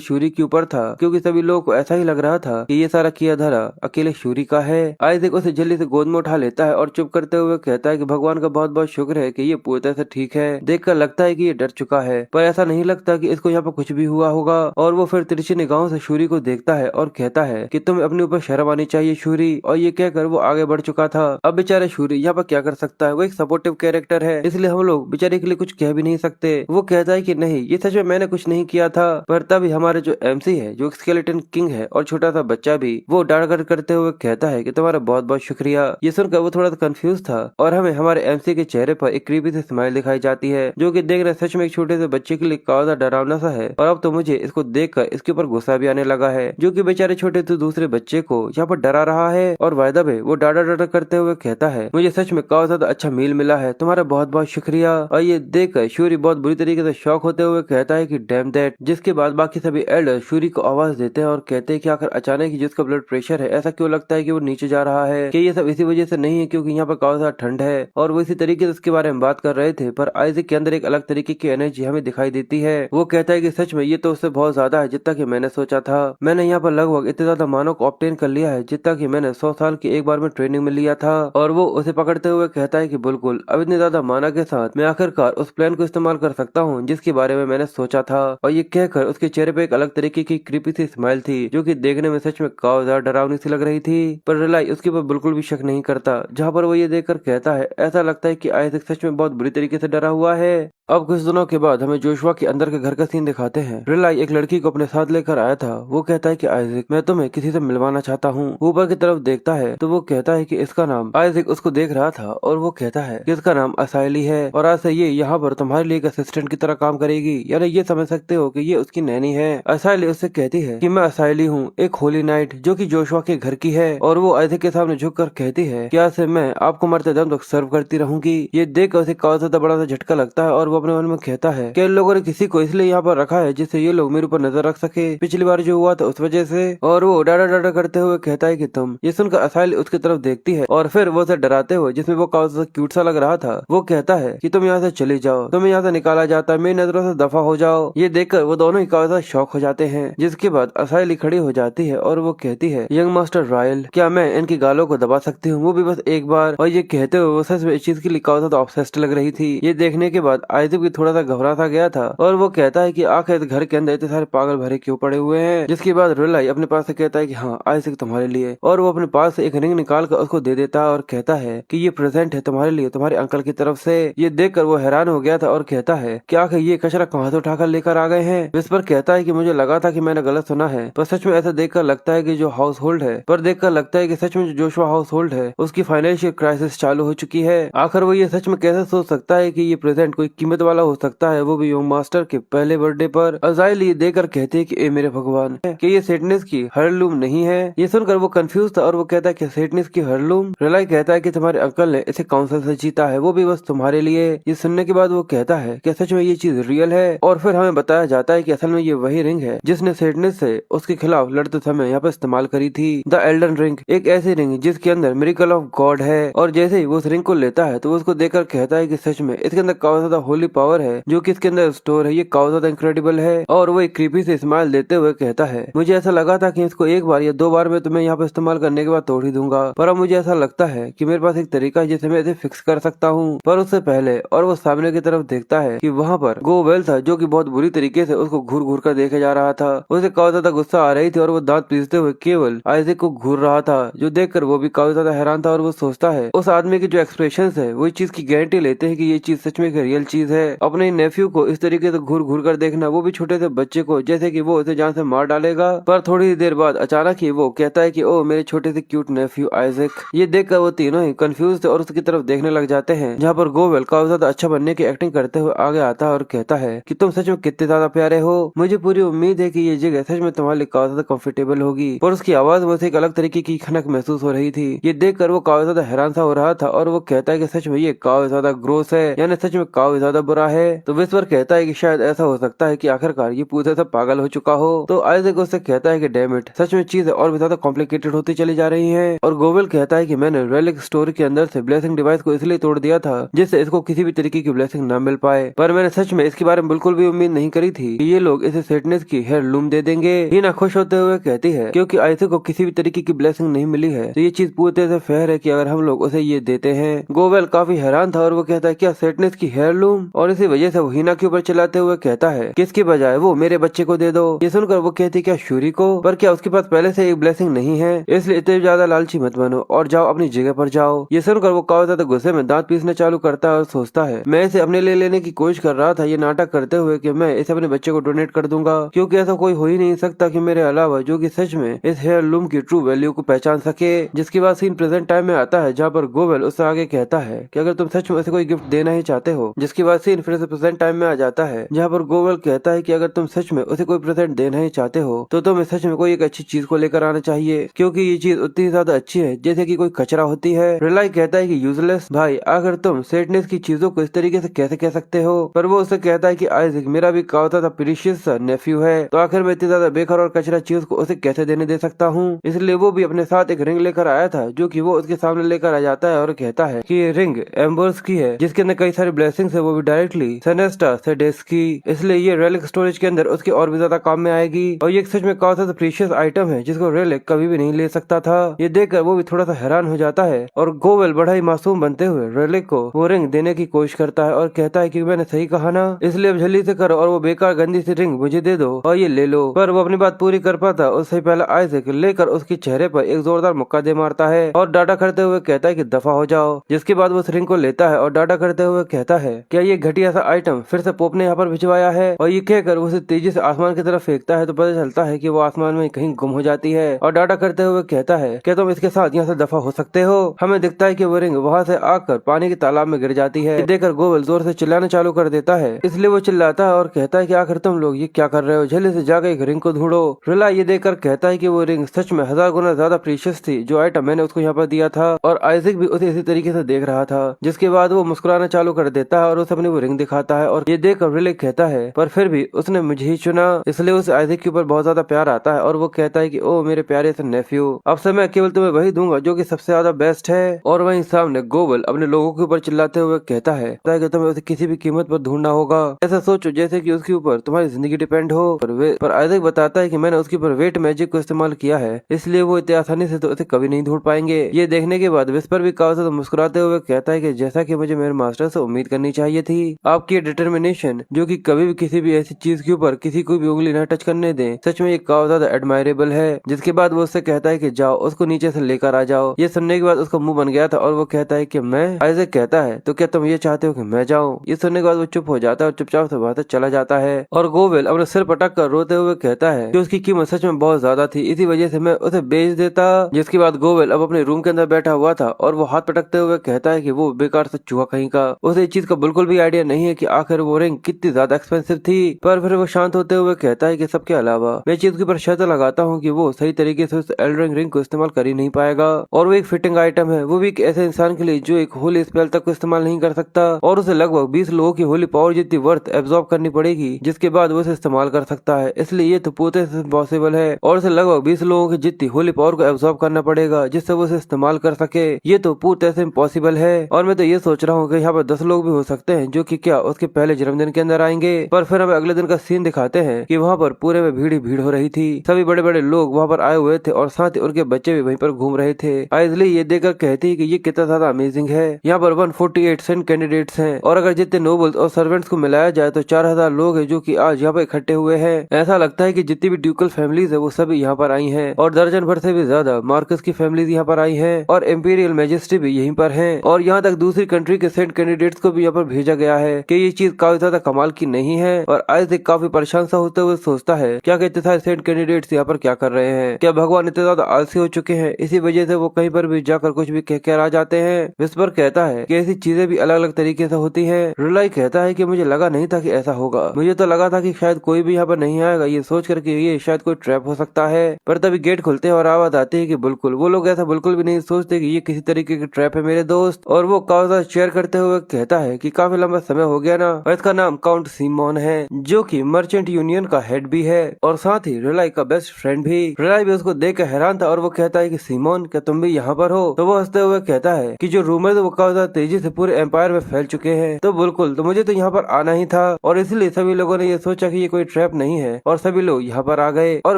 शूरी के ऊपर था, क्योंकि सभी लोगों को ऐसा ही लग रहा था कि ये सारा किया धरा अकेले शूरी का है। आइज़ैक उसे जल्दी से गोद में उठा लेता है और चुप करते हुए कहता है कि भगवान का बहुत बहुत शुक्र है कि ये पूरी तरह से ठीक है। देखकर लगता है कि ये डर चुका है, पर ऐसा नहीं लगता कि इसको यहाँ पर कुछ भी हुआ होगा। और वो फिर तिरछी निगाहों से शूरी को देखता है और कहता है कि तुम्हें अपने ऊपर शर्म आनी चाहिए शूरी, और ये कहकर वो आगे बढ़ चुका था। अब बेचारे शूरी यहाँ पर क्या कर सकता है, वो एक सपोर्टिव कैरेक्टर है, इसलिए हम लोग बेचारे के लिए कुछ कह भी नहीं सकते। वो कहता है कि नहीं, ये सच में मैंने कुछ नहीं किया था। पर तभी हमारे जो एमसी है, जो स्केलेटन किंग है और छोटा सा बच्चा भी, वो डांट करते हुए कहता है कि तुम्हारा बहुत बहुत शुक्रिया। ये सुनकर वो थोड़ा सा कंफ्यूज था और हमें हमारे एमसी के चेहरे पर एक क्रीपी सी स्माइल दिखाई जाती है, जो कि देखना सच में एक छोटे से बच्चे के लिए काफी डरावना सा है। और अब तो मुझे इसको देखकर इसके ऊपर गुस्सा भी आने लगा है, जो कि बेचारे छोटे से दूसरे बच्चे को यहाँ पर डरा रहा है। और वायदा में वो डाटा करते हुए कहता है, मुझे सच में काफी ज्यादा अच्छा मील मिला है, तुम्हारा बहुत बहुत शुक्रिया। और ये देखकर शूरी बहुत बुरी तरीके से शॉक होते हुए कहता है कि डैम दैट। जिसके बाद बाकी सभी एल्डर शूरी को आवाज देते हैं और कहते हैं कि आखिर अचानक ही जिसका ब्लड प्रेशर है ऐसा क्यों लगता है कि वो नीचे जा रहा है, कि ये सब इसी वजह से नहीं है क्योंकि यहाँ पर काफी ज्यादा ठंड है। और वो इसी तरीके से उसके बारे में बात कर रहे थे, पर आइज़ैक के अंदर एक अलग तरीके की एनर्जी हमें दिखाई देती है। वो कहता है कि सच में ये तो उससे बहुत ज्यादा है जितना कि मैंने सोचा था। मैंने यहाँ पर लगभग इतने ज्यादा मानव को ऑब्टेन कर लिया है जितना कि मैंने 100 साल की एक बार में ट्रेनिंग में लिया था। और वो उसे पकड़ते हुए कहता है कि बिल्कुल, अब इतने ज्यादा माना के साथ मैं आखिरकार उस प्लान को इस्तेमाल कर सकता हूँ जिसके बारे में मैंने सोचा था। और ये कहकर उसके चेहरे पे एक अलग तरीके की क्रीपी सी स्माइल थी, जो कि देखने में सच में काफी ज्यादा डरावनी सी लग रही थी। पर रिलाई उसके ऊपर बिल्कुल भी शक नहीं करता, जहाँ पर वो ये देखकर कहता है ऐसा लगता है कि आइज़ैक सच में बहुत बुरी तरीके से डरा हुआ है। अब कुछ दिनों के बाद हमें जोशुआ के अंदर के घर का सीन दिखाते हैं। रिलाई एक लड़की को अपने साथ लेकर आया था। वो कहता है कि आइज़ैक, मैं तुम्हें किसी से मिलवाना चाहता हूँ। ऊपर की तरफ देखता है तो वो कहता है कि इसका नाम, आइज़ैक उसको देख रहा था और वो कहता है कि इसका नाम असाइली है और आज से ये यहाँ पर तुम्हारे लिए एक असिस्टेंट की तरह काम करेगी, यानी ये समझ सकते हो कि ये उसकी नैनी है। असाइली उससे कहती है कि मैं असाइली हूँ, एक होली नाइट जो कि जोशुआ के घर की है। और वो आइज़ैक के सामने झुक कर कहती है कि आज से मैं आपको मरते दम तक सर्व करती रहूंगी। ये देख कर उसे काफी ज्यादा बड़ा सा झटका लगता है और वो अपने मन में कहता है कि इन लोगों ने किसी को इसलिए यहाँ पर रखा है जिससे ये लोग मेरे ऊपर नजर रख सके, पिछली बार जो हुआ था उस वजह से। और वो डाटा डाटा करते हुए कहता है कि तुम। ये सुनकर असाइली उसकी तरफ देखती है और फिर वो उसे डराते हुए, जिसमें वो काफी क्यूट सा लग रहा था, वो कहता है कि तुम यहाँ से चली जाओ, तुम्हें यहाँ से निकाला जाता है, मेरी नजरों से दफा हो जाओ। ये देखकर वो दोनों ही काफी ज्यादा शॉक हो जाते हैं, जिसके बाद असाइली खड़ी हो जाती है और वो कहती है, यंग मास्टर रॉयल, क्या मैं इनकी गालों को दबा सकती हूँ, वो भी बस एक बार। और ये कहते हुए वो सच में इस चीज के लिए काफी ज्यादा ऑब्सेस्ड लग रही थी। ये देखने के बाद आइज़ैक भी थोड़ा सा घबरा सा गया था और वो कहता है कि आखिर इस घर के अंदर इतने सारे पागल भरे क्यों पड़े हुए हैं। जिसके बाद रिलाई अपने पास से कहता है कि हाँ आइज़ैक तुम्हारे लिए, और वो अपने पास से एक रिंग निकाल कर उसको दे देता है और कहता है कि ये प्रेजेंट है तुम्हारे लिए, तुम्हारे अंकल की तरफ से। ये देखकर वो हैरान हो गया था और कहता है कि आखिर ये कचरा कहाँ से उठाकर लेकर आ गए हैं। विस्पर कहता है कि मुझे लगा था कि मैंने गलत सुना है, पर सच में ऐसा देखकर लगता है कि जो हाउस होल्ड है, पर देखकर लगता है कि सच में जो जोशुआ हाउस होल्ड है उसकी फाइनेंशियल क्राइसिस चालू हो चुकी है। आखिर वो ये सच में कैसे सोच सकता है कि ये प्रेजेंट कोई कीमत वाला हो सकता है, वो भी यंग मास्टर के पहले बर्थडे पर। अजाइल ये देखकर कहते हैं कि ए मेरे भगवान, कि ये सेटनेस की हर्लूम नहीं है। ये सुनकर वो कंफ्यूज था और वो कहता है कि सेटनेस की हर्लूम। रिलाई कहता है कि तुम्हारे अंकल ने इसे काउंसिल से जीता है, वो भी बस तुम्हारे तुम्हारे लिए। ये सुनने के बाद वो कहता है कि सच में ये चीज रियल है, और फिर हमें बताया जाता है कि असल में ये वही रिंग है जिसने सेडनेस से उसके खिलाफ लड़ते समय यहाँ पर इस्तेमाल करी थी। द एल्डन रिंग एक ऐसी रिंग जिसके अंदर मिरेकल ऑफ गॉड है, और जैसे ही वो उस रिंग को लेता है तो वो उसको देखकर कहता है कि सच में इसके अंदर काफी ज्यादा होली पावर है जो कि इसके अंदर स्टोर है, ये काफी ज्यादा इनक्रेडिबल है। और वो एक क्रीपी से स्माइल देते हुए कहता है, मुझे ऐसा लगा था कि इसको एक बार या 2 बार में तुम्हें यहाँ पर इस्तेमाल करने के बाद तोड़ ही दूंगा, पर अब मुझे ऐसा लगता है कि मेरे पास एक तरीका है जिससे मैं इसे फिक्स कर सकता हूँ। पर उससे पहले और वो सामने की तरफ देखता है कि वहाँ पर गोवेल था जो कि बहुत बुरी तरीके से उसको घूर घूर कर देखे जा रहा था। उसे काफी ज्यादा गुस्सा आ रही थी और वो दांत पीसते हुए केवल आइजैक को घूर रहा था, जो देखकर वो भी काफी ज्यादा हैरान था। और वो सोचता है उस आदमी के जो एक्सप्रेशन है वो चीज की गारंटी लेते हैं कि ये चीज सच में एक रियल चीज है। अपने नेफ्यू को इस तरीके से घूर घूर कर देखना, वो भी छोटे से बच्चे को, जैसे कि वो उसे जान से मार डालेगा। पर थोड़ी ही देर बाद अचानक ही वो कहता है कि ओ मेरे छोटे से क्यूट नेफ्यू आइजैक। ये देखकर वो तीनों ही कंफ्यूज थे और उसकी तरफ देखने लग जाते हैं, जहाँ पर गोवेल काफी ज्यादा अच्छा बनने की एक्टिंग करते हुए आगे आता है और कहता है कि तुम सच में कितने ज्यादा प्यारे हो, मुझे पूरी उम्मीद है कि ये जगह सच में तुम्हारे लिए काफी ज्यादा कंफर्टेबल होगी। पर उसकी आवाज में से एक अलग तरीके की खनक महसूस हो रही थी। ये देखकर वो काफी ज्यादा हैरान सा हो रहा था और वो कहता है कि सच में ये काफी ज्यादा ग्रोस है, यानी सच में काफी ज्यादा बुरा है। तो विस्पर कहता है कि शायद ऐसा हो सकता है कि आखिरकार ये पूरा सब पागल हो चुका हो। तो आइजैक उससे कहता है कि डैम इट, सच में चीजें और भी ज्यादा कॉम्प्लिकेटेड होती चली जा रही है। और गोवेल कहता है कि मैंने रेलिक स्टोर के अंदर से ब्लेसिंग डिवाइस को इसलिए तोड़ दिया था जिससे इसको किसी भी तरीके की ब्लेसिंग न मिल पाए, पर मैंने सच में इसके बारे में बिल्कुल भी उम्मीद नहीं करी थी कि ये लोग इसे सेडनेस की हेयर लूम दे देंगे। हीना खुश होते हुए कहती है क्योंकि आइजैक को किसी भी तरीके की ब्लेसिंग नहीं मिली है, तो ये चीज पूरी तरह से फेयर है कि अगर हम लोग उसे ये देते हैं। गोवेल काफी हैरान था और वो कहता है क्या सेडनेस की हेयर लूम, और इसी वजह से वो हीना के ऊपर चिल्लाते हुए कहता है कि इसके बजाय वो मेरे बच्चे को दे दो। ये सुनकर वो कहती क्या शूरी को, पर क्या उसके पास पहले से एक ब्लेसिंग नहीं है, इसलिए इतने ज्यादा लालची मत बनो और जाओ अपनी जगह पर जाओ। ये सुनकर वो काफी ज्यादा गुस्से में दांत पीसने चालू करता है और सोचता है मैं इसे अपने लिए लेने की कोशिश कर रहा था, ये नाटक करते हुए कि मैं इसे अपने बच्चे को डोनेट कर दूंगा, क्योंकि ऐसा कोई हो ही नहीं सकता कि मेरे अलावा जो कि सच में इस हेयर लूम की ट्रू वैल्यू को पहचान सके। जिसके बाद सीन प्रेजेंट टाइम में आता है, जहाँ पर गोवेल उससे आगे कहता है कि अगर तुम सच में उसे कोई गिफ्ट देना ही चाहते हो। जिसके बाद सीन फिर से प्रेजेंट टाइम में आ जाता है, जहाँ पर गोवेल कहता है कि अगर तुम सच में उसे कोई प्रेजेंट देना ही चाहते हो तो तुम्हें सच में कोई एक अच्छी चीज को लेकर आना चाहिए, क्योंकि ये चीज उतनी ज्यादा अच्छी है जैसे कि कोई कचरा होती है। रिलाई कहता है कि यूजलेस भाई, अगर तुम सेडनेस की चीजों को इस तरीके से कैसे कह सकते हो। पर वो उससे कहता है कि आइजैक मेरा भी काफी प्रीशियस नेफ्यू है, तो आखिर मैं इतनी ज्यादा बेकार और कचरा चीज को उसे कैसे देने दे सकता हूँ। इसलिए वो भी अपने साथ एक रिंग लेकर आया था, जो कि वो उसके सामने लेकर आ जाता है और कहता है कि ये रिंग एम्बर्स की है, जिसके अंदर कई सारी ब्लेसिंग्स है, वो भी डायरेक्टली सेनेस्टा सेडेस की, इसलिए ये रेलिक स्टोरेज के अंदर उसके और भी ज्यादा काम में आएगी। और ये सच में काफी प्रीशियस आइटम है जिसको रेलिक कभी भी नहीं ले सकता था। ये देखकर वो भी थोड़ा सा हैरान हो जाता है और गोवेल बड़ा ही मासूम बनते हुए रेलिक को वो रिंग देने की कोशिश करता है और कहता है कि मैंने सही कहा ना, इसलिए अब जल्दी से करो और वो बेकार गंदी सी रिंग मुझे दे दो और ये ले लो। पर वो अपनी बात पूरी कर पाता उससे पहले आइजैक लेकर उसके चेहरे पर एक जोरदार मुक्का दे मारता है और डाटा करते हुए कहता है कि दफा हो जाओ। जिसके बाद वो उस रिंग को लेता है और डाटा करते हुए कहता है क्या ये घटिया सा आइटम फिर से पोप ने यहाँ पर भिजवाया है, और ये कहकर उसे तेजी से आसमान की तरफ फेंकता है तो पता चलता है कि वो आसमान में कहीं गुम हो जाती है। और डाटा करते हुए कहता है क्या तुम इसके साथ यहाँ से दफा हो सकते हो। हमें दिखता है कि वो रिंग वहाँ से आकर पानी के तालाब में गिर जाती है। देखकर गोवेल जोर से चिल्लाना चालू कर देता है, इसलिए वो चिल्लाता है और कहता है कि आखिर तुम लोग ये क्या कर रहे हो, जल्दी से जाकर एक रिंग को ढूंढो। रिला ये देखकर कहता है कि वो रिंग सच में 1000 गुना ज्यादा प्रीशियस थी जो आइटम मैंने उसको यहाँ पर दिया था, और आइजैक भी उसे इसी तरीके से देख रहा था। जिसके बाद वो मुस्कुराना चालू कर देता है और उसे अपनी वो रिंग दिखाता है और ये देखकर रिले कहता है पर फिर भी उसने मुझे ही चुना, इसलिए उसे आइजैक के ऊपर बहुत ज्यादा प्यार आता है और वो कहता है कि ओ मेरे प्यारे से नेफ्यू, अब से मैं केवल तुम्हें वही दूंगा जो कि सबसे ज्यादा बेस्ट है। और वहीं सामने गोवेल अपने लोगों के ऊपर चिल्लाते हुए कहता है कि तुम्हें उसे किसी भी कीमत पर ढूंढना होगा, ऐसा सोचो जैसे कि उसके ऊपर तुम्हारी जिंदगी डिपेंड हो। पर आइजैक बताता है कि मैंने उसके ऊपर वेट मैजिक को इस्तेमाल किया है, इसलिए वो इतनी आसानी से तो उसे कभी नहीं ढूंढ पाएंगे। ये देखने के बाद विस्पर भी काफी ज्यादा मुस्कुराते हुए कहता है कि जैसा कि मुझे मेरे मास्टर से उम्मीद करनी चाहिए थी, आपकी डिटर्मिनेशन जो कि कभी भी किसी भी ऐसी चीज के ऊपर किसी को भी उंगली न टच करने दे, सच में ये काफी ज्यादा एडमायरेबल है। जिसके बाद वो उससे कहता है कि जाओ उसको नीचे से लेकर आ जाओ। ये सुनने के बाद उसका मुंह बन गया था और वो कहता है कि मैं, आइजैक कहता है तो क्या तुम ये चाहते हो कि मैं जाऊँ। ये सुनने के बाद वो चुप हो जाता है और चुपचाप से वहां से चला जाता है। और गोवेल अपने सिर पटक कर रोते हुए कहता है कि उसकी कीमत सच में बहुत ज्यादा थी, इसी वजह से मैं उसे बेच देता। जिसके बाद गोवेल अब अपने रूम के अंदर बैठा हुआ था और वो हाथ पटकते हुए कहता है कि वो बेकार से चूहा कहीं का, उसे इस चीज का बिल्कुल भी आइडिया नहीं है कि आखिर वो रिंग कितनी ज्यादा एक्सपेंसिव थी। पर फिर वो शांत होते हुए कहता है कि सबके अलावा मैं चीज के ऊपर शर्त लगाता हूँ कि वो सही तरीके से उस एल्डरिंग रिंग को इस्तेमाल कर ही नहीं पाएगा, और वो एक फिटिंग आइटम है, वो भी एक ऐसे इंसान के लिए जो एक होली स्पेल तक को इस्तेमाल नहीं नहीं कर सकता और उसे लगभग 20 लोगों की होली पावर जितनी वर्थ एब्जॉर्ब करनी पड़ेगी, जिसके बाद वो इसे इस्तेमाल कर सकता है। इसलिए ये तो पूरे इम्पॉसिबल है और उसे लगभग 20 लोगों की जितनी होली पावर को एब्जॉर्ब करना पड़ेगा जिससे वो इसे इस्तेमाल कर सके। ये तो पूरी से इम्पॉसिबल है। और मैं तो ये सोच रहा हूँ कि यहाँ पर 10 लोग भी हो सकते हैं जो कि क्या उसके पहले जन्मदिन के अंदर आएंगे। पर फिर हमें अगले दिन का सीन दिखाते हैं कि वहाँ पर पूरे में भीड़ ही भीड़ हो रही थी। सभी बड़े बड़े लोग वहाँ पर आए हुए थे और साथ ही उनके बच्चे भी वहीं पर घूम रहे थे। आइजली ये देखकर कहती है कि ये कितना ज्यादा अमेजिंग है। यहाँ पर 148 सेंट कैंडिडेट्स हैं और अगर जितने नोबल्स और सर्वेंट्स को मिलाया जाए तो 4000 लोग हैं जो कि आज यहाँ पर इकट्ठे हुए हैं। ऐसा लगता है कि जितनी भी ड्यूकल फैमिलीज है वो सभी यहाँ पर आई हैं और दर्जन भर से भी ज्यादा मार्कस की फैमिलीज यहाँ पर आई हैं और इम्पीरियल मैजेस्टी भी यहीं पर है। और यहाँ तक दूसरी कंट्री के सेंट कैंडिडेट्स को भी यहाँ पर भेजा गया है कि ये चीज काफी ज्यादा कमाल की नहीं है। और आइजैक काफी परेशान सा होते हुए सोचता है क्या इतने सारे सेंट कैंडिडेट्स यहाँ पर क्या कर रहे हैं, क्या भगवान इतने ज्यादा आलसी हो चुके हैं, इसी वजह से वो कहीं पर भी जाकर कुछ भी कह कर आ जाते हैं। विस्पर कहता है कि ऐसी चीजें भी अलग अलग तरीके से होती है। रिलाई कहता है कि मुझे लगा नहीं था कि ऐसा होगा, मुझे तो लगा था कि शायद कोई भी यहाँ पर नहीं आएगा, ये सोच कर के ये शायद कोई ट्रैप हो सकता है। पर तभी गेट खुलते हैं और आवाज आती है कि बिल्कुल वो लोग ऐसा बिल्कुल भी नहीं सोचते कि ये किसी तरीके की ट्रैप है मेरे दोस्त। और वो कागजात शेयर करते हुए कहता है कि काफी लंबा समय हो गया ना। और इसका नाम काउंट सीमोन है जो कि मर्चेंट यूनियन का हेड भी है और साथ ही रिलाई का बेस्ट फ्रेंड भी। रिलाई भी उसको देख कर हैरान था और वो कहता है कि सीमोन क्या तुम भी यहाँ पर हो। तो वो हंसते हुए कहता है कि जो रूमर वो काफी तेजी से पूरे एम्पायर में फैल चुके हैं। तो बिल्कुल तो मुझे तो यहाँ पर आना ही था और इसलिए सभी लोगों ने ये सोचा कि ये कोई ट्रैप नहीं है और सभी लोग यहाँ पर आ गए। और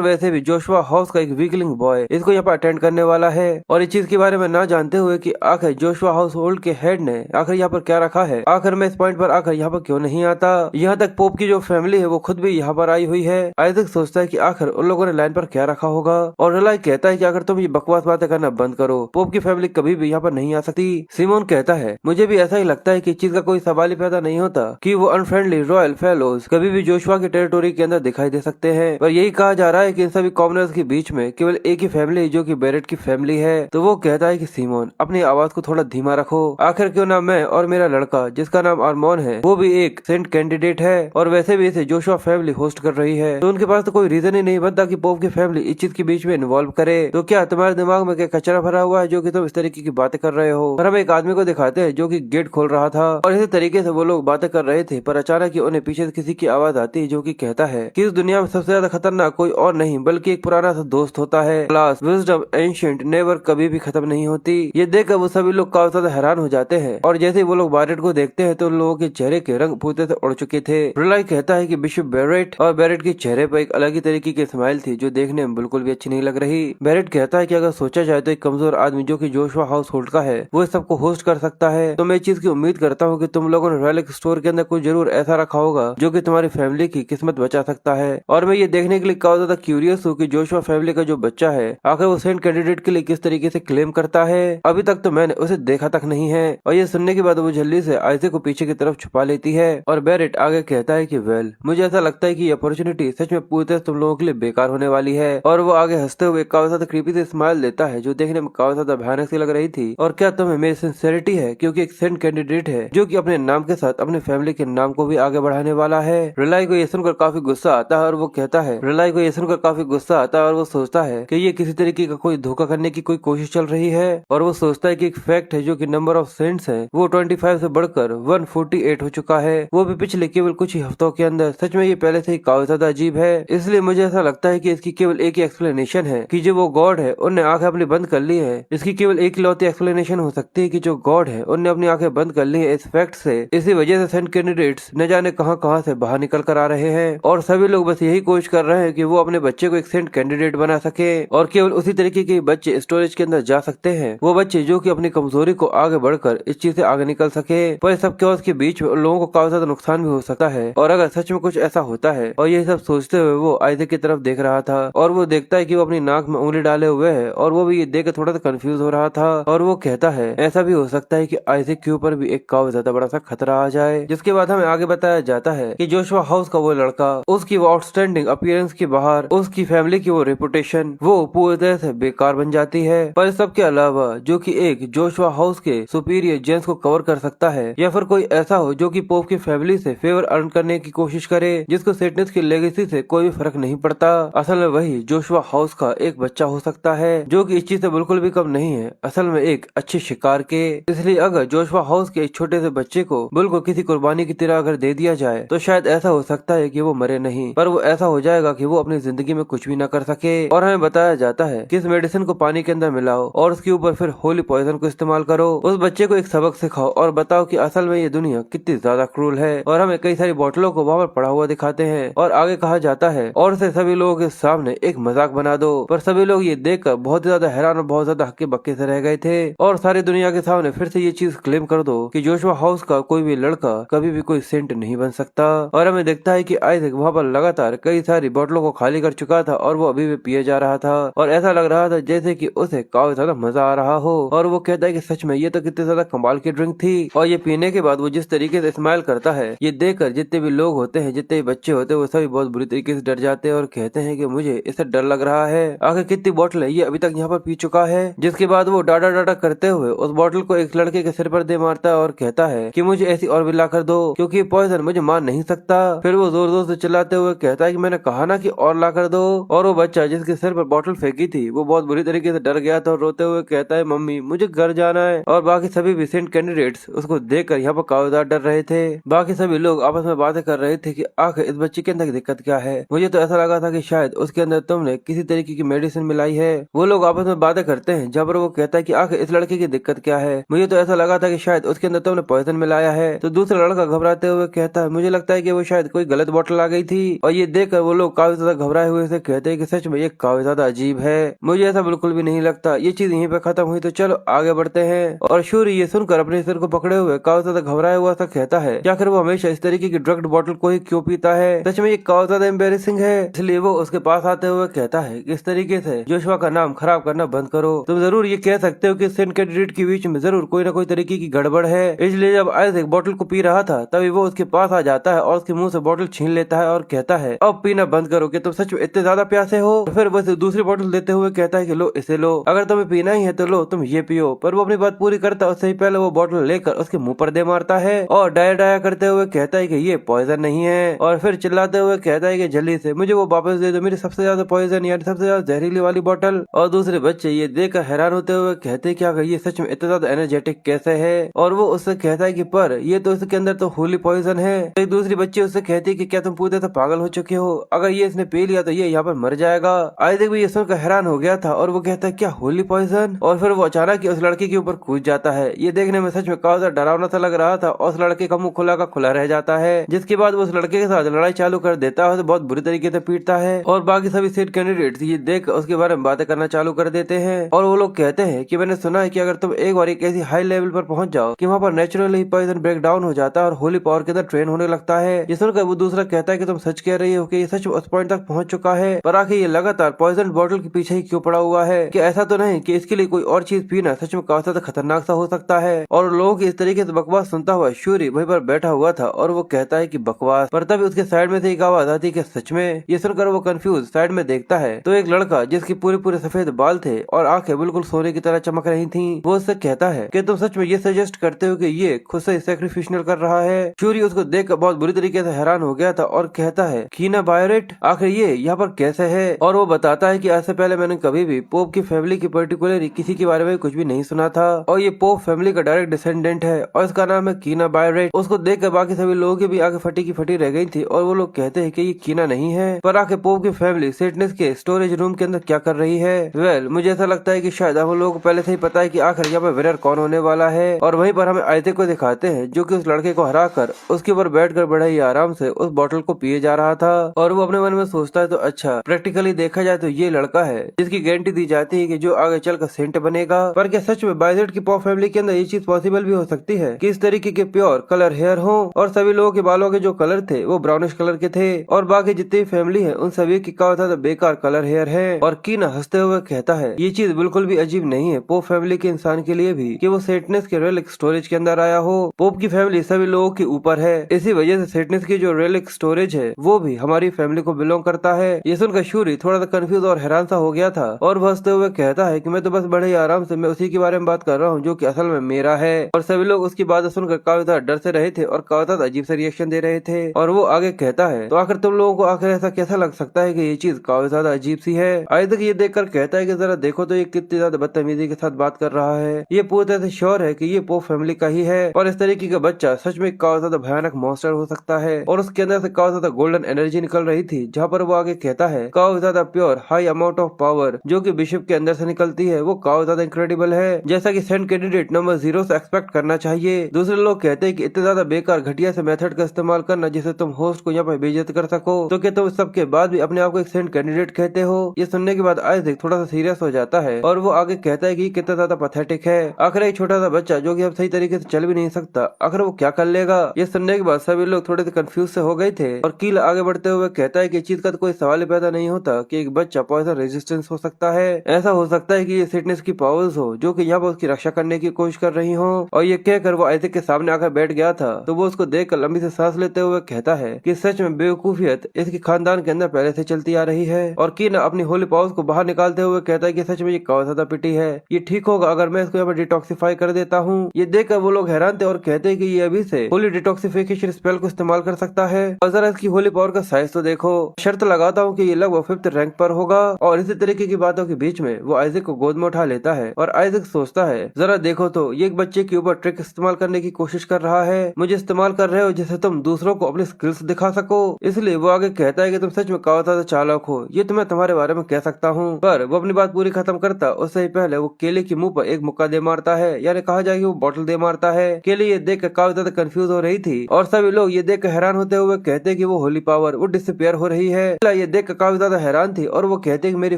वैसे भी जोशुआ हाउस का एक वीकलिंग बॉय इसको यहाँ पर अटेंड करने वाला है और इस चीज के बारे में ना जानते हुए कि आखिर जोशुआ हाउस होल्ड के हेड ने आखिर यहाँ पर क्या रखा है, आखिर मैं इस पॉइंट पर आखिर यहाँ पर क्यों नहीं आता। यहाँ तक पोप की जो फैमिली है वो खुद भी यहाँ पर आई हुई है। आइजैक सोचता है कि आखिर उन लोगों ने लाइन पर क्या रखा होगा और रिलाई कहता है कि अगर तुम ये बकवास बातें करना बंद करो, पोप की फैमिली कभी भी यहाँ पर नहीं आ सकती। सिमोन कहता है मुझे भी ऐसा ही लगता है कि इस चीज का कोई सवाल ही पैदा नहीं होता कि वो अनफ्रेंडली रॉयल फेलोज कभी भी जोशुआ की टेरिटोरी के अंदर दिखाई दे सकते हैं। पर यही कहा जा रहा है कि इन सभी कॉमनर्स के बीच में केवल एक ही फैमिली जो कि बैरेट की फैमिली है। तो वो कहता है कि सिमोन अपनी आवाज को थोड़ा धीमा रखो, आखिर क्यों ना मैं और मेरा लड़का जिसका नाम आर्मोन है वो भी एक सेंट कैंडिडेट है और वैसे भी इसे जोशुआ फैमिली होस्ट कर रही है। तो उनके पास तो कोई रीजन ही नहीं बनता कि पोप की फैमिली इस चीज के बीच में इन्वॉल्व करे। तो क्या तुम्हारे दिमाग में क्या कचरा भरा हुआ है जो कि तुम इस तरीके की बातें कर रहे हो। और हम एक आदमी को दिखाते हैं जो कि गेट खोल रहा था और इसी तरीके से वो लोग बातें कर रहे थे। पर अचानक ही उन्हें पीछे से किसी की आवाज आती है जो कि कहता है कि इस दुनिया में सबसे ज्यादा खतरनाक कोई और नहीं बल्कि एक पुराना सा दोस्त होता है। क्लास विजडम एंशिएंट नेवर कभी भी खत्म नहीं होती। ये देखकर वो सभी लोग काफी ज्यादा हैरान हो जाते हैं और जैसे ही वो लोग बैरेट को देखते हैं तो उन लोगों के चेहरे के रंग पूते से उड़ चुके थे। रिलाई कहता है कि बिशप बैरेट और बैरेट के चेहरे पर एक अलग ही तरीके की स्माइल थी जो देखने में बिल्कुल भी अच्छी नहीं लग रही। बैरेट कहता है कि अगर सोचा जाए तो एक कमजोर आदमी जो कि जोशुआ हाउस होल्ड का है वो इस सबको होस्ट कर सकता है। तो मैं इस चीज की उम्मीद करता हूँ कि तुम लोगों ने रॉयल स्टोर के अंदर कुछ जरूर ऐसा रखा होगा जो कि तुम्हारी फैमिली की किस्मत बचा सकता है। और मैं ये देखने के लिए काफी ज्यादा क्यूरियस हूँ कि जोशुआ फैमिली का जो बच्चा है आखिर वो सेंट कैंडिडेट के लिए किस तरीके से क्लेम करता है। अभी तक तो मैंने उसे देखा तक नहीं है। और ये सुनने के बाद वो जल्दी से आइजैक को पीछे की तरफ छुपा लेती है और बैरेट आगे कहता है कि वेल मुझे ऐसा लगता है कि ये अपॉर्चुनिटी सच में पूरी तरह तुम लोगों के लिए बेकार होने वाली है। और वो आगे हंसते हुए काफी ज्यादा क्रीपी से स्माइल देता है जो देखने में काफी ज्यादा भयानक सी लग रही थी। और क्या तुम्हें मेरी सिंसियरिटी है क्योंकि एक सेंट कैंडिडेट है जो कि अपने नाम के साथ अपने फैमिली के नाम को भी आगे बढ़ाने वाला है। रिलाई को ये सुनकर काफी गुस्सा आता है और वो कहता है रिलाई को ये सुनकर काफी गुस्सा आता है और वो सोचता है कि ये किसी तरीके का कोई धोखा करने की कोई कोशिश चल रही है। और वो सोचता है कि एक फैक्ट है जो कि नंबर ऑफ सेंट्स है वो 25 से बढ़कर 148 हो चुका है, वो भी पिछले केवल कुछ ही हफ्तों के अंदर। सच में ये पहले से ही काफी ज्यादा अजीब है। इसलिए मुझे ऐसा लगता है कि इसकी केवल एक ही एक्सप्लेनेशन है कि जो वो गॉड है उनने आंखें अपनी बंद कर ली है। इसकी केवल एक लौती एक्सप्लेनेशन हो सकती है कि जो गॉड है उनने अपनी आंखें बंद कर ली है इस फैक्ट से। इसी वजह से सेंट कैंडिडेट्स न जाने कहां से बाहर निकल कर आ रहे हैं और सभी लोग बस यही कोशिश कर रहे हैं कि वो अपने बच्चे को एक सेंट कैंडिडेट बना सके और केवल उसी तरीके के बच्चे स्टोरेज के अंदर जा सकते हैं, वो बच्चे जो कि अपनी कमजोरी को आगे बढ़कर इस चीज से आगे निकल सके। पर इस सब के बीच में उन लोगों को काफी ज्यादा नुकसान भी हो सकता है। और अगर सच में कुछ ऐसा होता है और ये सब सोचते हुए वो आइजैक की तरफ देख रहा था और वो देखता है कि वो अपनी नाक में उंगली डाले हुए है और वो भी ये देख थोड़ा सा कंफ्यूज हो रहा था। और वो कहता है ऐसा भी हो सकता है कि आइजैक के ऊपर भी एक काफी ज्यादा बड़ा सा खतरा आ जाए। जिसके बाद हमें आगे बताया जाता है कि जोशुआ हाउस का वो लड़का, उसकी वो आउटस्टैंडिंग अपीयरेंस के बाहर उसकी फैमिली की वो रेपुटेशन वो पूरी तरह से बेकार बन जाती है। पर सबके अलावा जो कि एक जोशुआ हाउस के सुपीरियर जेंस को कवर कर सकता है या फिर कोई ऐसा हो जो कि पोप की फैमिली से फेवर अर्न करने की कोशिश करे जिसको सेटनेस की लेगेसी से कोई भी फर्क नहीं पड़ता। असल में वही जोशुआ हाउस का एक बच्चा हो सकता है जो कि इस चीज से बिल्कुल भी कम नहीं है, असल में एक अच्छे शिकार के। इसलिए अगर जोशुआ हाउस के एक छोटे से बच्चे को बिल्कुल किसी कुर्बानी की तरह अगर दे दिया जाए तो शायद ऐसा हो सकता है कि वो मरे नहीं, पर वो ऐसा हो जाएगा कि वो अपनी जिंदगी में कुछ भी न कर सके। और हमें बताया जाता है कि इस मेडिसिन को पानी के अंदर मिलाओ और उसके ऊपर फिर होली पॉइजन को इस्तेमाल करो। उस बच्चे को एक सबक सिखाओ और बताओ कि असल में ये दुनिया कितनी ज्यादा क्रूर है। और हमें कई सारी बोतलों को वहाँ पर पड़ा हुआ दिखाते हैं और आगे कहा जाता है और से सभी लोगों के सामने एक मजाक बना दो। पर सभी लोग ये देखकर बहुत ज्यादा हैरान और बहुत ज्यादा हक्के बक्के से रह गए थे और सारी दुनिया के सामने फिर से ये चीज क्लेम कर दो कि जोशुआ हाउस का कोई भी लड़का कभी भी कोई सेंट नहीं बन सकता। और हमें देखता है कि आइजैक वहाँ पर लगातार कई सारी बोतलों को खाली कर चुका था और वो अभी भी पिए जा रहा था और ऐसा लग रहा था जैसे कि उसे काफी ज्यादा मजा आ रहा हो। और वो कहता है कि सच में ये तो कितनी ज्यादा कमाल की ड्रिंक थी। और ये पीने के बाद वो जिस तरीके से स्माइल करता है, ये देखकर जितने भी लोग होते हैं, जितने भी बच्चे होते हैं, वो सभी बहुत बुरी तरीके से डर जाते हैं और कहते हैं कि मुझे इससे डर लग रहा है। आखिर कितनी बोतल है ये अभी तक यहाँ पर पी चुका है। जिसके बाद वो डाटा डाटा करते हुए उस बोतल को एक लड़के के सिर पर दे मारता है और कहता है कि मुझे ऐसी और भी ला कर दो क्योंकि पॉइजन मुझे मार नहीं सकता। फिर वो जोर जोर से चिल्लाते हुए कहता है कि मैंने कहा ना कि और ला कर दो। और वो बच्चा जिसके सिर पर बोतल फेंकी थी वो बहुत बुरी तरीके से डर गया था और रोते हुए कहता है मम्मी मुझे घर जाना है। और बाकी सभी भी सेंट कैंडिडेट्स उसको देखकर यहाँ पर काफी ज्यादा डर रहे थे। बाकी सभी लोग आपस में बातें कर रहे थे कि आखिर इस बच्चे के अंदर दिक्कत क्या है। मुझे तो ऐसा लगा था कि शायद उसके अंदर तुमने किसी तरीके की मेडिसिन मिलाई है। वो लोग आपस में बातें करते हैं जहाँ पर वो कहता है कि आखिर इस लड़के की दिक्कत क्या है। मुझे तो ऐसा लगा था कि शायद उसके अंदर तुमने पॉइजन मिलाया है। तो दूसरा लड़का घबराते हुए कहता है मुझे लगता है कि वो शायद कोई गलत बोतल आ गई थी। और ये देखकर वो लोग काफी ज्यादा घबराए हुए से कहते हैं कि सच में ये काफी ज्यादा अजीब है, मुझे ऐसा बिल्कुल भी नहीं लगता। ये चीज यहीं पे खत्म हुई तो चलो आगे बढ़ते हैं। और शूरी ये सुनकर अपने सिर को पकड़े हुए काफी ज्यादा घबराया हुआ सा कहता है कि आखिर वो हमेशा इस तरीके की ड्रग्ड बोतल को ही क्यों पीता है। सच में ये काफी ज्यादा एम्बेरेसिंग है। इसलिए वो उसके पास आते हुए कहता है कि इस तरीके से जोशुआ का नाम खराब करना बंद करो। तुम जरूर ये कह सकते हो कि सेंट कैंडिडेट के बीच में जरूर कोई ना कोई तरीके की गड़बड़ है। इसलिए जब आइजैक बोतल को पी रहा था तभी वो उसके पास आ जाता है और उसके मुंह से बोतल छीन लेता है और कहता है अब पीना बंद करो कि तुम सच में इतने ज्यादा प्यासे हो। फिर वो दूसरी बोतल देते हुए कहता है कि लो इसे लो, अगर तुम्हें पीना ही है तो लो तुम ये पियो। पर वो अपनी बात पूरी करता उससे ही पहले वो बोतल लेकर उसके मुंह पर दे मारता है और डाया डाया करते हुए कहता है कि ये पॉइजन नहीं है। और फिर चिल्लाते हुए कहता है कि जल्दी से मुझे वो वापस दे दो, मेरी सबसे ज्यादा पॉइजन यानी सबसे ज्यादा जहरीली वाली बोतल। और दूसरे बच्चे ये देखकर हैरान होते हुए कहते हैं कि अगर ये सच में इतना ज्यादा एनर्जेटिक कैसे है। और वो उससे कहता है कि पर ये तो इसके अंदर तो होली पॉइजन है। एक दूसरी बच्ची उससे कहती है कि क्या तुम पूरे तो पागल हो चुके हो, अगर ये इसने पी लिया तो ये यहाँ पर मर जाएगा। आइजैक भी ये सुनकर हैरान हो गया था और वो कहता है क्या होली पॉइजन। और फिर वो अचानक उस लड़के के ऊपर कूद जाता है। ये देखने में सच में काफी ज्यादा डरावना सा लग रहा था और उस लड़के का मुंह खुला का खुला रह जाता है। जिसके बाद वो उस लड़के के साथ लड़ाई चालू कर देता है, बहुत बुरी तरीके से पीटता है। और बाकी सभी सीट कैंडिडेट ये देख उसके बारे में बातें करना चालू कर देते हैं। और वो लोग कहते हैं कि मैंने सुना है कि अगर तुम एक बार एक ऐसी हाई लेवल पर पहुंच जाओ कि वहाँ पर नेचुरली पॉइजन ब्रेक डाउन हो जाता है और होली पावर के अंदर ट्रेन होने लगता है। ये सुनकर वो दूसरा कहता है कि तुम सच कह रही हो कि ये सच उस पॉइंट तक पहुंच चुका है, पर आखिर ये लगातार पॉइजन बोतल के पीछे ही क्यों पड़ा हुआ है। कि ऐसा तो नहीं कि इसके लिए कोई और चीज पीना सच में काफी ज्यादा खतरनाक सा हो सकता है। और लोग इस तरीके से बकवास सुनता हुआ शूरी वहीं पर बैठा हुआ था और वो कहता है कि बकवास। पर तभी उसके साइड में से एक आवाज आती है कि सच में। ये सुनकर वो कंफ्यूज साइड में देखता है तो एक लड़का जिसकी पूरे पूरे सफेद बाल थे और आंखें बिल्कुल सोने की तरह चमक रही थी, वो उससे कहता है कि तुम सच में ये सजेस्ट करते हो कि ये खुद से सैक्रिफिशियल कर रहा है। शूरी उसको देखकर बहुत बुरी तरीके से हैरान हो गया था और कहता है कीना बायोरेट आखिर ये यहाँ पर कैसे है। और वो बताता है कि ऐसे पहले मैंने कभी भी पोप की फैमिली की पर्टिकुलर किसी के बारे में कुछ भी नहीं सुना था और ये पोप फैमिली का डायरेक्ट डिसेंडेंट है और इसका नाम है कीना बायोरेट। उसको देखकर बाकी सभी लोगों की भी आंखें फटी की फटी रह गई थी और वो लोग कहते हैं कि ये कीना नहीं है। पर आखिर पोप की फैमिली सेटनेस के स्टोरेज रूम के अंदर क्या कर रही है। वेल मुझे ऐसा लगता है कि शायद हम लोगों को पहले से ही पता है कि आखिर यहाँ पर विनर कौन होने वाला है। और वहीं पर हमें आइजैक को दिखाते हैं जो कि उस लड़के को हराकर उसके ऊपर बैठकर बड़े ही आराम से उस बोतल को पिए जा रहा था। और वो अपने मन में सोचता है तो अच्छा प्रैक्टिकली देखा जाए तो ये लड़का है जिसकी गारंटी दी जाती है कि जो आगे चलकर सेंट बनेगा। पर क्या सच में बायोरेट की पॉप फैमिली के अंदर ये चीज पॉसिबल भी हो सकती है कि इस तरीके के प्योर कलर हेयर हो और सभी लोगों के बालों के जो कलर थे वो ब्राउनिश कलर के थे और बाकी जितनी फैमिली है उन सभी की काफी ज्यादा बेकार कलर हेयर है। और कीना हंसते हुए कहता है ये चीज बिल्कुल भी अजीब नहीं है पोप फैमिली के इंसान के लिए भी कि वो सेटनेस के रेलिक स्टोरेज के अंदर आया हो। पोप की फैमिली सभी लोगों के ऊपर है, इसी वजह से सेटनेस की जो रेलिक स्टोरेज है वो भी हमारी फैमिली को बिलोंग करता है। ये सुनकर शूरी थोड़ा सा कंफ्यूज और हैरान सा हो गया था और वो हंसते हुए कहता है कि मैं तो बस बड़े ही आराम से मैं उसी के बारे में बात कर रहा हूँ जो कि असल में मेरा है। और सभी लोग उसकी बात सुनकर काफी ज्यादा डर से रहे थे और काफी ज्यादा अजीब से रिएक्शन दे रहे थे। और वो आगे कहता है तो आखिर तुम लोगों को आखिर ऐसा कैसा लग सकता है कि ये चीज काफी ज्यादा अजीब सी है। आइजैक ये देखकर कहता है कि जरा देखो तो ये कितनी ज्यादा बदतमीजी के साथ बात कर रहा है। ये पूरी तरह से श्योर है कि ये पो फैमिली का ही है और इस तरीके का बच्चा सच में काफी ज्यादा भयानक मॉन्स्टर हो सकता है। और उसके अंदर से काफी ज्यादा गोल्डन एनर्जी निकल रही थी, जहाँ पर वो आगे कहता है काफी ज्यादा pure high amount of power जो कि बिशप के अंदर से निकलती है वो काफी ज्यादा इंक्रेडिबल है, जैसा कि सेंट कैंडिडेट नंबर 0 से एक्सपेक्ट करना चाहिए। दूसरे लोग कहते हैं कि इतने ज्यादा बेकार घटिया से मेथड का इस्तेमाल करना जिससे तुम होस्ट को यहाँ पर बेइज्जत कर सको, तो क्या तुम सबके बाद भी अपने आप को एक सेंट कैंडिडेट कहते हो? ये सुनने के बाद आइजैक थोड़ा सा सीरियस हो जाता है और वो आगे कहता है कि कितना ज्यादा पैथेटिक है। आखिर एक छोटा सा बच्चा जो कि अब सही तरीके से चल भी नहीं सकता, आखिर वो क्या कर लेगा? ये सुनने के बाद सभी लोग थोड़े से कंफ्यूज से हो गए थे और कील आगे बढ़ते हुए कहता है कि इस चीज का तो कोई सवाल ही पैदा नहीं होता कि एक बच्चा पॉइजन रेजिस्टेंस हो सकता है। ऐसा हो सकता है कि ये सिटनेस की पावर्स हो जो कि यहाँ पर उसकी रक्षा करने की कोशिश कर रही हो। और ये कहकर वो आइजैक के सामने आकर बैठ गया था, तो वो उसको देखकर लंबी से सांस लेते हुए कहता है कि सच में बेवकूफियत इसके खानदान के अंदर पहले से चलती आ रही है। और कीन अपनी होली पावर्स को बाहर निकालते हुए कहता है कि सच में ये काफी ज्यादा पिटी है, ये ठीक होगा अगर मैं इसको यहाँ पर डिटॉक्सिफाई कर देता हूँ। ये देखकर वो लोग हैरान थे और कहते हैं कि ये अभी से होली डिटॉक्सिफिकेशन स्पेल को इस्तेमाल कर सकता है। और जरा इसकी होली पावर का साइज तो देखो, शर्त लगाता हूँ कि ये लगभग 5th रैंक पर होगा। और इसी तरीके की बातों के बीच में वो आइजैक को गोद में उठा लेता है और आइजैक सोचता है जरा देखो तो ये एक बच्चे के ऊपर ट्रिक इस्तेमाल करने की कोशिश कर रहा है, मुझे इस्तेमाल कर रहे हो जिससे तुम दूसरों को अपनी स्किल्स दिखा सको। इसलिए वो आगे कहता है कि तुम सच में काफी ज्यादा चालाक हो, ये तो मैं तुम्हारे बारे में कह सकता हूँ। पर वो अपनी बात पूरी खत्म करता उससे ही पहले वो केले के मुंह पर एक मुक्का दे मारता है, यानी कहा जाए कि वो बॉटल दे मारता है। केले ये देख कर काफी ज्यादा कंफ्यूज हो रही थी और सभी लोग ये देख कर हैरान होते हुए कहते हैं कि वो होली पावर वो डिसअपियर हो रही है। ये देख कर काफी ज्यादा हैरान थी और वो कहते हैं कि मेरी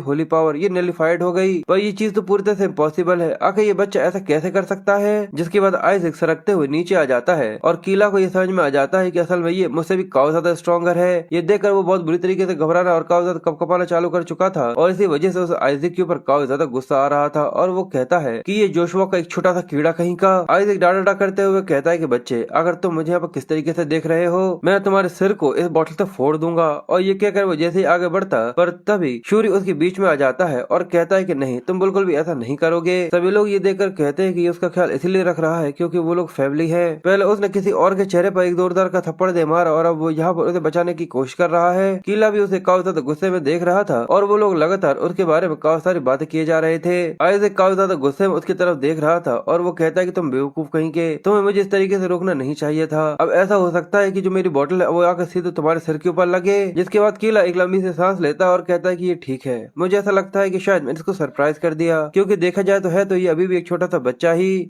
होली पावर ये नलिफाइड हो गई, पर ये चीज तो पूरी तरह से इम्पॉसिबल है, आखिर ये बच्चा ऐसा कैसे कर सकता है? जिसके बाद आइजैक सरकते हुए नीचे आ जाता है और कीला को ये समझ में आ जाता है कि असल में ये मुझसे भी काफी ज्यादा स्ट्रॉन्गर है। ये देखकर वो बहुत बुरी तरीके से घबराना और काफी ज्यादा कपकपाना चालू कर चुका था और इसी वजह से उस आइजैक के ऊपर काफी ज्यादा गुस्सा आ रहा था और वो कहता है कि ये जोशुआ का एक छोटा सा कीड़ा कहीं का। आइजैक डांटा करते हुए कहता है कि बच्चे अगर तुम मुझे यहाँ पर किस तरीके से देख रहे हो, मैं तुम्हारे सिर को इस बोतल से फोड़ दूंगा। और ये कहकर वो जैसे ही आगे बढ़ता पर तभी शूरी उसके बीच में आ जाता है और कहता है कि नहीं तुम बिल्कुल भी ऐसा नहीं करोगे। सभी लोग ये देखकर कहते हैं कि ये उसका ख्याल इसलिए रख रहा है क्योंकि वो लोग फैमिली है। पहले उसने किसी और के चेहरे पर एक जोरदार का थप्पड़ दे मारा और अब वो यहाँ पर उसे बचाने की कोशिश कर रहा है। कीला भी उसे काफी ज्यादा गुस्से में देख रहा था और वो लोग लगातार उसके बारे में काफी सारी बातें किए जा रहे थे। आइजैक काफी ज्यादा गुस्से में उसकी तरफ देख रहा था और वो कहता है कि तुम बेवकूफ कहीं के, तुम्हें मुझे इस तरीके से रोकना नहीं चाहिए था। अब ऐसा हो सकता है कि जो मेरी बोतल है वो आकर सीधे तुम्हारे सिर के ऊपर लगे। जिसके बाद कीला एक लंबी से सांस लेता है और कहता है कि ये ठीक है, मुझे ऐसा लगता है कि शायद मैंने इसको सरप्राइज कर दिया, क्योंकि देखा जाए तो है तो ये अभी भी एक छोटा सा बच्चा ही